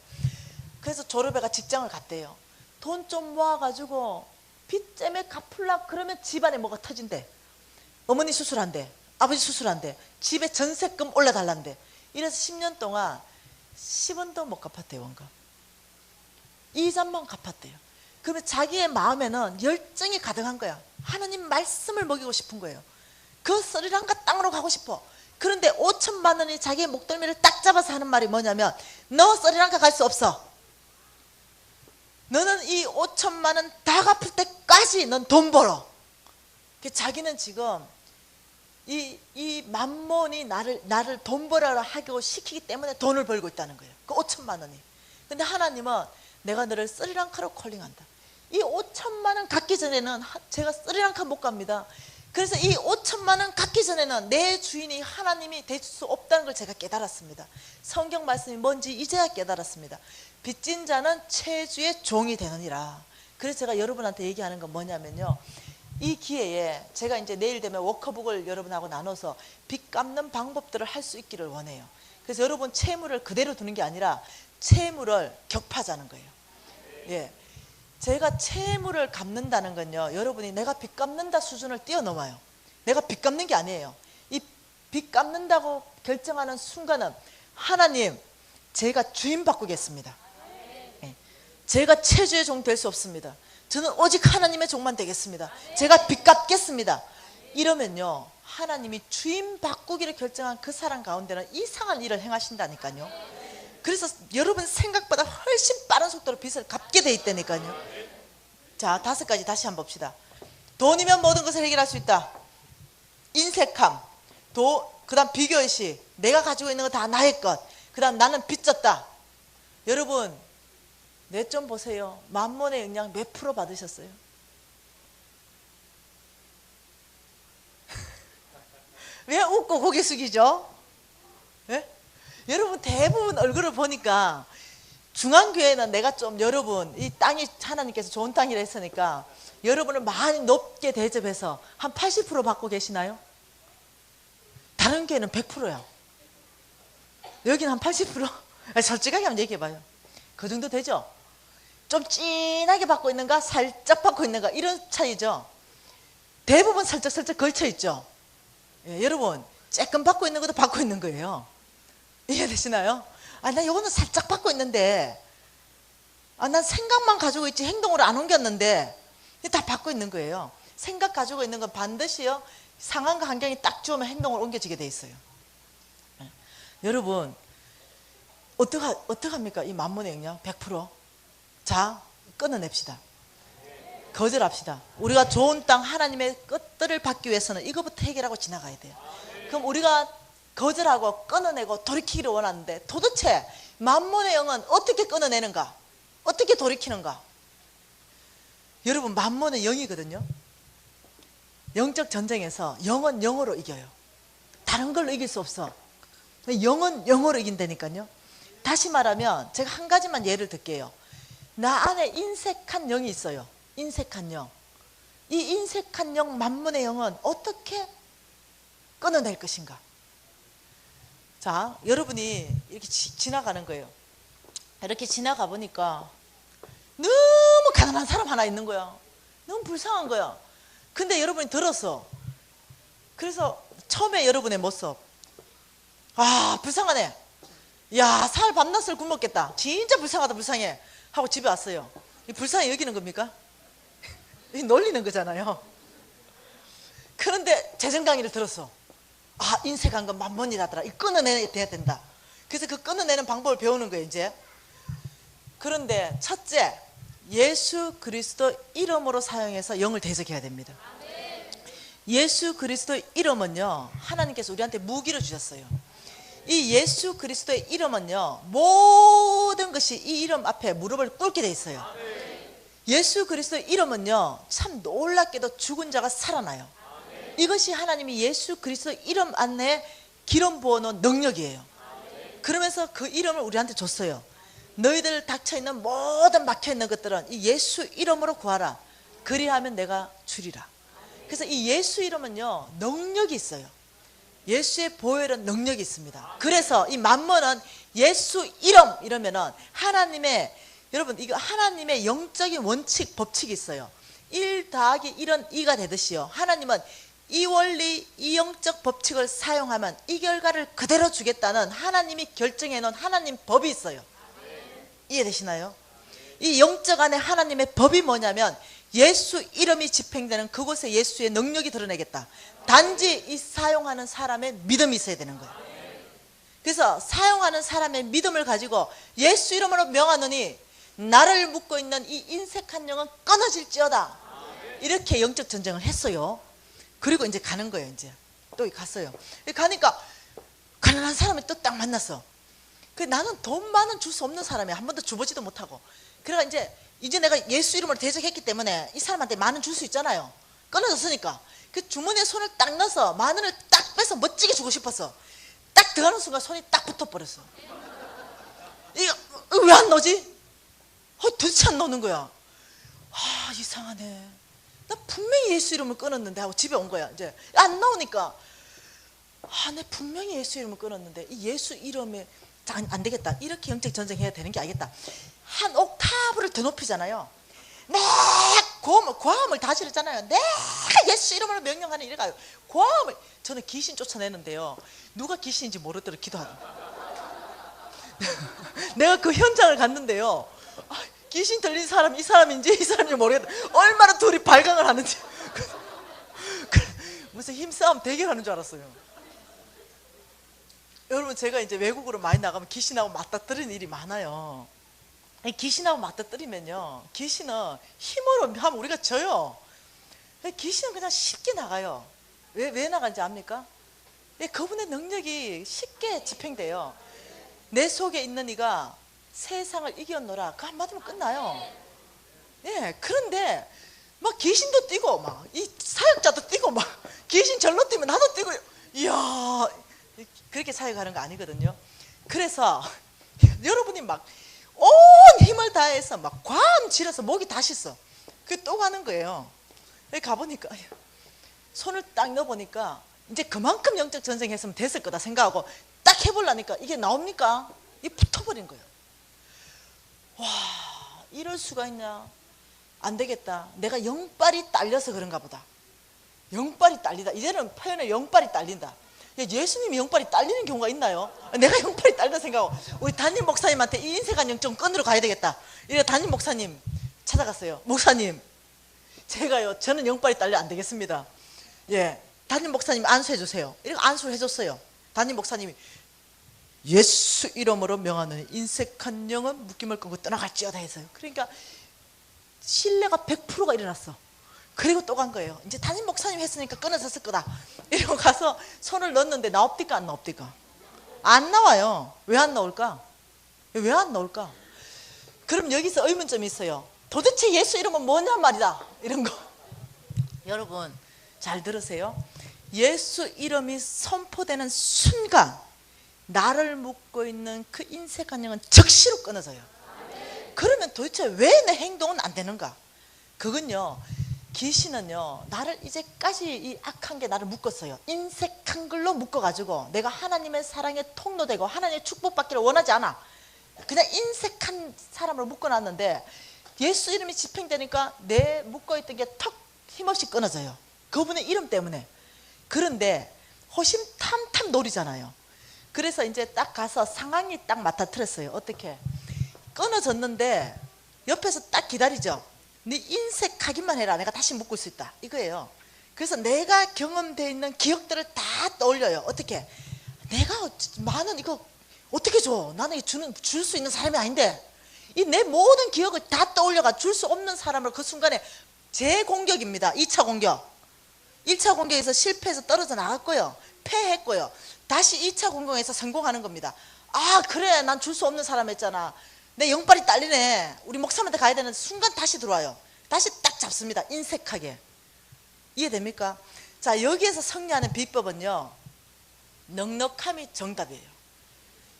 그래서 졸업해가 직장을 갔대요. 돈 좀 모아가지고 빚 때문에 갚으려고 그러면 집안에 뭐가 터진대. 어머니 수술한대, 아버지 수술한대, 집에 전세금 올려달란대. 이래서 10년 동안 10원도 못 갚았대요. 원금 이자만 갚았대요. 그러면 자기의 마음에는 열정이 가득한 거야. 하나님 말씀을 먹이고 싶은 거예요. 그 스리랑카 땅으로 가고 싶어. 그런데 5천만 원이 자기의 목덜미를 딱 잡아서 하는 말이 뭐냐면, 너 스리랑카 갈 수 없어. 너는 이 5천만 원 다 갚을 때까지 넌 돈 벌어. 자기는 지금 이 만몬이 나를 돈 벌어라 하고 시키기 때문에 돈을 벌고 있다는 거예요. 그 5천만 원이. 근데 하나님은 내가 너를 스리랑카로 콜링한다. 이 5천만 원 갖기 전에는 제가 스리랑카 못 갑니다. 그래서 이 5천만 원 갖기 전에는 내 주인이 하나님이 될 수 없다는 걸 제가 깨달았습니다. 성경 말씀이 뭔지 이제야 깨달았습니다. 빚진 자는 채주의 종이 되느니라. 그래서 제가 여러분한테 얘기하는 건 뭐냐면요, 이 기회에 제가 이제 내일 되면 워커북을 여러분하고 나눠서 빚 갚는 방법들을 할 수 있기를 원해요. 그래서 여러분 채무를 그대로 두는 게 아니라 채무를 격파하자는 거예요. 예, 제가 채무를 갚는다는 건요, 여러분이 내가 빚 갚는다 수준을 뛰어넘어요. 내가 빚 갚는 게 아니에요. 이 빚 갚는다고 결정하는 순간은 하나님, 제가 주인 바꾸겠습니다. 예, 제가 채주의 종 될 수 없습니다. 저는 오직 하나님의 종만 되겠습니다. 제가 빚 갚겠습니다. 이러면요, 하나님이 주인 바꾸기를 결정한 그 사람 가운데는 이상한 일을 행하신다니까요. 그래서 여러분 생각보다 훨씬 빠른 속도로 빚을 갚게 돼 있다니까요. 자, 5가지 다시 한번 봅시다. 돈이면 모든 것을 해결할 수 있다. 인색함, 그 다음 비교의식, 내가 가지고 있는 거 다 나의 것, 그 다음 나는 빚졌다. 여러분 내 좀 보세요. 만몬의 영향 몇 프로 받으셨어요? 왜 웃고 고개 숙이죠? 네? 여러분 대부분 얼굴을 보니까 중앙교회는 내가 좀, 여러분 이 땅이 하나님께서 좋은 땅이라 했으니까 여러분을 많이 높게 대접해서 한 80% 받고 계시나요? 다른 교회는 100%야. 여기는 한 80%? 솔직하게 한번 얘기해봐요. 그 정도 되죠? 좀 진하게 받고 있는가, 살짝 받고 있는가, 이런 차이죠. 대부분 살짝 걸쳐있죠. 예, 여러분 조금 받고 있는 것도 받고 있는 거예요. 이해되시나요? 나 이거는 살짝 받고 있는데, 난 생각만 가지고 있지 행동으로 안 옮겼는데, 다 받고 있는 거예요. 생각 가지고 있는 건 반드시요, 상황과 환경이 딱 좋으면 행동을 옮겨지게 돼 있어요. 예. 여러분 어떡합니까? 이 만몬의 영향 100%. 자, 끊어냅시다. 거절합시다. 우리가 좋은 땅, 하나님의 것들을 받기 위해서는 이거부터 해결하고 지나가야 돼요. 그럼 우리가 거절하고 끊어내고 돌이키기를 원하는데 도대체 만몬의 영은 어떻게 끊어내는가? 어떻게 돌이키는가? 여러분, 만몬의 영이거든요. 영적 전쟁에서 영은 영으로 이겨요. 다른 걸로 이길 수 없어. 영은 영으로 이긴다니까요. 다시 말하면 제가 한 가지만 예를 들게요. 나 안에 인색한 영이 있어요. 인색한 영. 이 인색한 영, 만몬의 영은 어떻게 끊어낼 것인가? 자, 여러분이 이렇게 지나가는 거예요. 이렇게 지나가 보니까 너무 가난한 사람 하나 있는 거야. 너무 불쌍한 거야. 근데 여러분이 들었어. 그래서 처음에 여러분의 모습, 아, 불쌍하네. 야, 살 밤낮을 굶었겠다. 진짜 불쌍하다, 불쌍해. 하고 집에 왔어요. 이 불쌍해 여기는 겁니까? 놀리는 거잖아요. 그런데 재정 강의를 들었어. 아, 인색한 건 만몬이라더라. 이 끊어내야 된다. 그래서 그 끊어내는 방법을 배우는 거예요, 이제. 그런데 첫째, 예수 그리스도 이름으로 사용해서 영을 대적해야 됩니다. 예수 그리스도의 이름은요, 하나님께서 우리한테 무기를 주셨어요. 이 예수 그리스도의 이름은요, 모든 것이 이 이름 앞에 무릎을 꿇게 돼 있어요. 예수 그리스도의 이름은요, 참 놀랍게도 죽은 자가 살아나요. 이것이 하나님이 예수 그리스도의 이름 안에 기름 부어놓은 능력이에요. 그러면서 그 이름을 우리한테 줬어요. 너희들 닥쳐있는 모든 막혀있는 것들은 이 예수 이름으로 구하라. 그리하면 내가 주리라. 그래서 이 예수 이름은요, 능력이 있어요. 예수의 보혈은 능력이 있습니다. 그래서 이 만몬은 예수 이름 이러면은 하나님의, 여러분 이거 하나님의 영적인 원칙 법칙이 있어요. 1 더하기 1은 2가 되듯이요, 하나님은 이 원리, 이 영적 법칙을 사용하면 이 결과를 그대로 주겠다는 하나님이 결정해 놓은 하나님 법이 있어요. 이해되시나요? 이 영적 안에 하나님의 법이 뭐냐면 예수 이름이 집행되는 그곳에 예수의 능력이 드러내겠다. 단지 이 사용하는 사람의 믿음이 있어야 되는 거예요. 그래서 사용하는 사람의 믿음을 가지고 예수 이름으로 명하노니 나를 묶고 있는 이 인색한 영은 끊어질지어다. 이렇게 영적 전쟁을 했어요. 그리고 이제 가는 거예요. 이제 또 갔어요. 가니까 가난한 사람을 또 딱 만났어. 나는 돈 많은 줄 수 없는 사람이야. 한 번도 줘보지도 못하고. 그래가 이제 내가 예수 이름으로 대적했기 때문에 이 사람한테 만 원 줄 수 있잖아요. 끊어졌으니까 그 주머니에 손을 딱 넣어서 만 원을 딱 빼서 멋지게 주고 싶었어. 딱 들어가는 순간 손이 딱 붙어버렸어. 이거 왜 안 넣지? 도대체 안 넣는 거야. 아, 이상하네. 나 분명히 예수 이름을 끊었는데 하고 집에 온 거야. 이제 안 나오니까, 아, 내 분명히 예수 이름을 끊었는데 이 예수 이름에 안 되겠다. 이렇게 영적 전쟁해야 되는 게 알겠다. 한 옥타브를 더 높이잖아요. 내가 고함을 다 지르잖아요. 내가 예수 이름으로 명령하는 이래가요. 고함을, 저는 귀신 쫓아내는데요, 누가 귀신인지 모르도록 기도하는 내가 그 현장을 갔는데요, 아, 귀신 들린 사람 이 사람인지 이 사람인지 모르겠다. 얼마나 둘이 발광을 하는지 무슨 힘싸움 대결하는 줄 알았어요. 여러분, 제가 이제 외국으로 많이 나가면 귀신하고 맞닥뜨리는 일이 많아요. 귀신하고 맞닥뜨리면요, 귀신은 힘으로 하면 우리가 져요. 귀신은 그냥 쉽게 나가요. 왜 나간지 압니까? 그분의 능력이 쉽게 집행돼요. 내 속에 있는 이가 세상을 이겼노라, 그 한마디면 끝나요. 예, 그런데 막 귀신도 뛰고 막 이 사역자도 뛰고 막 귀신 절로 뛰면 나도 뛰고, 이야, 그렇게 사역하는 거 아니거든요. 그래서 여러분이 막 온 힘을 다해서 막 과음 지려서 목이 다 씻어. 그게 또 가는 거예요. 여기 가보니까 손을 딱 넣어보니까 이제 그만큼 영적 전쟁했으면 됐을 거다 생각하고 딱 해보려니까 이게 나옵니까? 이게 붙어버린 거예요. 와, 이럴 수가 있냐. 안 되겠다. 내가 영빨이 딸려서 그런가 보다. 영빨이 딸리다. 이제는 표현에 영빨이 딸린다. 예수님이 영빨이 딸리는 경우가 있나요? 내가 영빨이 딸린다 생각하고 우리 담임 목사님한테 이 인색한 영 좀 끊으러 가야 되겠다. 이래 담임 목사님 찾아갔어요. 목사님, 제가요, 저는 영빨이 딸려 안 되겠습니다. 예, 담임 목사님 안수해 주세요. 이렇게 안수를 해줬어요. 담임 목사님이 예수 이름으로 명하는 인색한 영은 묶임을 끊고 떠나갈지어다 해서요. 그러니까 신뢰가 100%가 일어났어. 그리고 또 간 거예요. 이제 담임 목사님 했으니까 끊어졌을 거다. 이러고 가서 손을 넣었는데 나옵니까 안 나옵니까? 안 나와요. 왜 안 나올까? 왜 안 나올까? 그럼 여기서 의문점이 있어요. 도대체 예수 이름은 뭐냔 말이다. 이런 거. 여러분 잘 들으세요. 예수 이름이 선포되는 순간 나를 묶고 있는 그 인색한 영은 즉시로 끊어져요. 그러면 도대체 왜 내 행동은 안 되는가? 그건요, 귀신은요 나를 이제까지 이 악한 게 나를 묶었어요. 인색한 걸로 묶어가지고 내가 하나님의 사랑에 통로되고 하나님의 축복받기를 원하지 않아. 그냥 인색한 사람으로 묶어놨는데 예수 이름이 집행되니까 내 묶어있던 게 턱 힘없이 끊어져요. 그분의 이름 때문에. 그런데 호심탐탐 노리잖아요. 그래서 이제 딱 가서 상황이 딱 맡아들었어요. 어떻게? 끊어졌는데 옆에서 딱 기다리죠. 네 인색하기만 해라. 내가 다시 묶을 수 있다. 이거예요. 그래서 내가 경험되어 있는 기억들을 다 떠올려요. 어떻게? 내가 만원 이거 어떻게 줘? 나는 줄 수 있는 사람이 아닌데. 이 내 모든 기억을 다 떠올려가 줄 수 없는 사람을 그 순간에 재공격입니다. 2차 공격. 1차 공격에서 실패해서 떨어져 나갔고요. 패했고요. 다시 2차 공격에서 성공하는 겁니다. 아 그래 난 줄 수 없는 사람 했잖아. 내 영빨이 딸리네. 우리 목사님한테 가야 되는 순간 다시 들어와요. 다시 딱 잡습니다. 인색하게. 이해됩니까? 자 여기에서 승리하는 비법은요, 넉넉함이 정답이에요.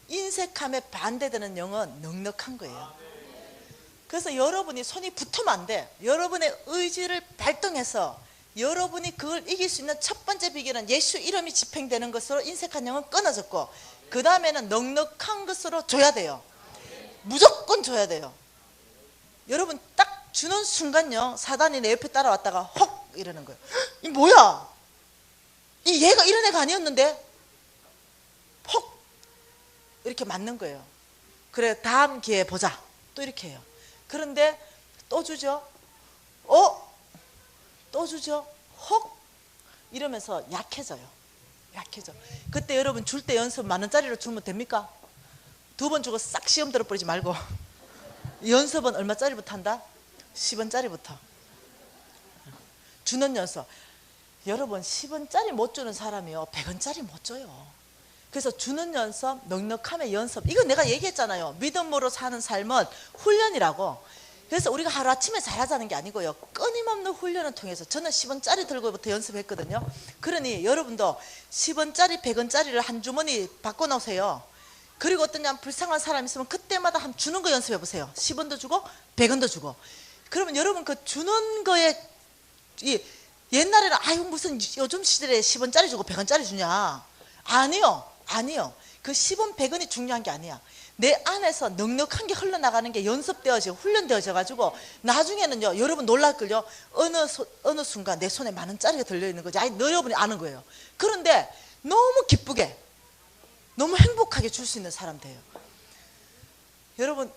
인색함에 반대되는 영은 넉넉한 거예요. 그래서 여러분이 손이 붙으면 안 돼. 여러분의 의지를 발동해서 여러분이 그걸 이길 수 있는 첫 번째 비결은 예수 이름이 집행되는 것으로 인색한 영은 끊어졌고, 그 다음에는 넉넉한 것으로 줘야 돼요. 무조건 줘야 돼요. 여러분 딱 주는 순간요, 사단이 내 옆에 따라왔다가 헉 이러는 거예요. 이 뭐야? 이 얘가 이런 애가 아니었는데? 헉 이렇게 맞는 거예요. 그래 다음 기회에 보자. 또 이렇게 해요. 그런데 또 주죠. 또 주죠. 헉 이러면서 약해져요. 약해져. 그때 여러분 줄 때 연습 10,000원짜리로 주면 됩니까? 2번 주고 싹 시험 들어버리지 말고 연습은 얼마짜리부터 한다? 10원짜리부터 주는 연습. 여러분 10원짜리 못 주는 사람이요 100원짜리 못 줘요. 그래서 주는 연습, 넉넉함의 연습, 이거 내가 얘기했잖아요. 믿음으로 사는 삶은 훈련이라고. 그래서 우리가 하루아침에 잘하자는 게 아니고요, 끊임없는 훈련을 통해서. 저는 10원짜리 들고부터 연습했거든요. 그러니 여러분도 10원짜리 100원짜리를 한 주머니 바꿔놓으세요. 그리고 어떠냐, 불쌍한 사람 있으면 그때마다 한 주는 거 연습해 보세요. 10원도 주고 100원도 주고. 그러면 여러분 그 주는 거에, 옛날에는 아유 무슨 요즘 시대에 10원짜리 주고 100원짜리 주냐. 아니요. 그 10원 100원이 중요한 게 아니야. 내 안에서 넉넉한 게 흘러나가는 게 연습되어지고 훈련되어져 가지고 나중에는요, 여러분 놀랄걸요, 어느 순간 내 손에 10,000원짜리가 들려있는 거지. 여러분이 아는 거예요. 그런데 너무 기쁘게, 너무 행복하게 줄 수 있는 사람 돼요. 여러분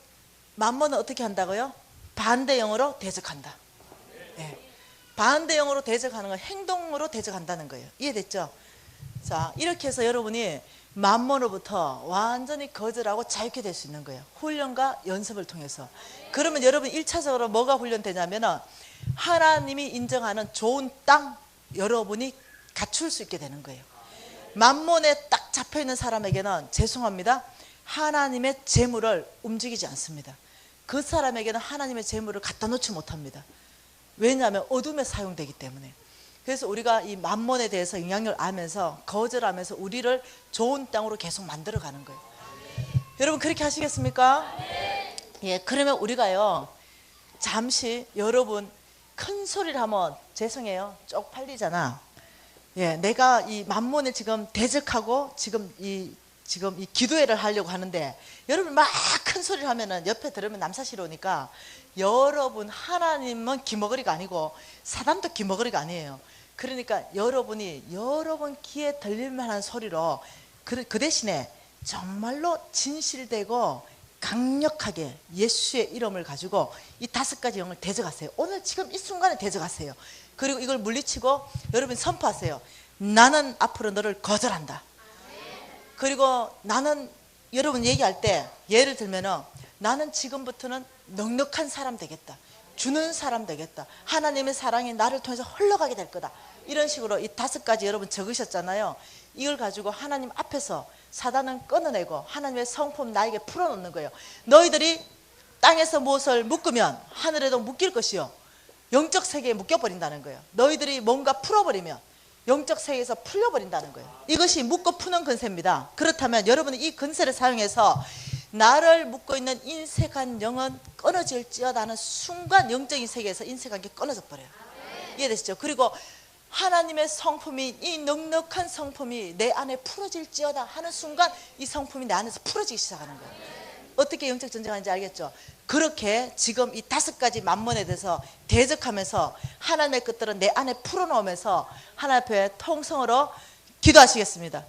만mon은 어떻게 한다고요? 반대형으로 대적한다. 네. 반대형으로 대적하는 건 행동으로 대적한다는 거예요. 이해됐죠? 자 이렇게 해서 여러분이 만몬으로부터 완전히 거절하고 자유케 될 수 있는 거예요. 훈련과 연습을 통해서. 그러면 여러분 1차적으로 뭐가 훈련되냐면 하나님이 인정하는 좋은 땅 여러분이 갖출 수 있게 되는 거예요. 만몬에 딱 잡혀있는 사람에게는 죄송합니다, 하나님의 재물을 움직이지 않습니다. 그 사람에게는 하나님의 재물을 갖다 놓지 못합니다. 왜냐하면 어둠에 사용되기 때문에. 그래서 우리가 이 만몬에 대해서 영향력을 알면서 거절하면서 우리를 좋은 땅으로 계속 만들어가는 거예요. 여러분 그렇게 하시겠습니까? 예, 그러면 우리가요 잠시, 여러분 큰 소리를 하면 죄송해요 쪽팔리잖아. 예, 내가 이 만몬에 지금 대적하고 지금 이 기도회를 하려고 하는데 여러분 막 큰 소리를 하면은 옆에 들으면 남사시러 오니까, 여러분 하나님은 기머거리가 아니고 사단도 기머거리가 아니에요. 그러니까 여러분이 여러분 귀에 들릴 만한 소리로 그 대신에 정말로 진실되고 강력하게 예수의 이름을 가지고 이 5가지 영을 대적하세요. 오늘 지금 이 순간에 대적하세요. 그리고 이걸 물리치고 여러분 선포하세요. 나는 앞으로 너를 거절한다. 그리고 나는, 여러분 얘기할 때 예를 들면은 나는 지금부터는 넉넉한 사람 되겠다. 주는 사람 되겠다. 하나님의 사랑이 나를 통해서 흘러가게 될 거다. 이런 식으로 이 5가지 여러분 적으셨잖아요. 이걸 가지고 하나님 앞에서 사단은 끊어내고 하나님의 성품 나에게 풀어놓는 거예요. 너희들이 땅에서 무엇을 묶으면 하늘에도 묶일 것이요 영적 세계에 묶여버린다는 거예요. 너희들이 뭔가 풀어버리면 영적 세계에서 풀려버린다는 거예요. 이것이 묶고 푸는 근세입니다. 그렇다면 여러분은 이 근세를 사용해서 나를 묶고 있는 인색한 영은 끊어질지어다 하는 순간 영적인 세계에서 인색한 게 끊어져 버려요. 이해되시죠? 그리고 하나님의 성품이, 이 넉넉한 성품이 내 안에 풀어질지어다 하는 순간 이 성품이 내 안에서 풀어지기 시작하는 거예요. 어떻게 영적 전쟁하는지 알겠죠? 그렇게 지금 이 5가지 만문에 대해서 대적하면서 하나님의 것들은 내 안에 풀어놓으면서 하나님 앞에 통성으로 기도하시겠습니다.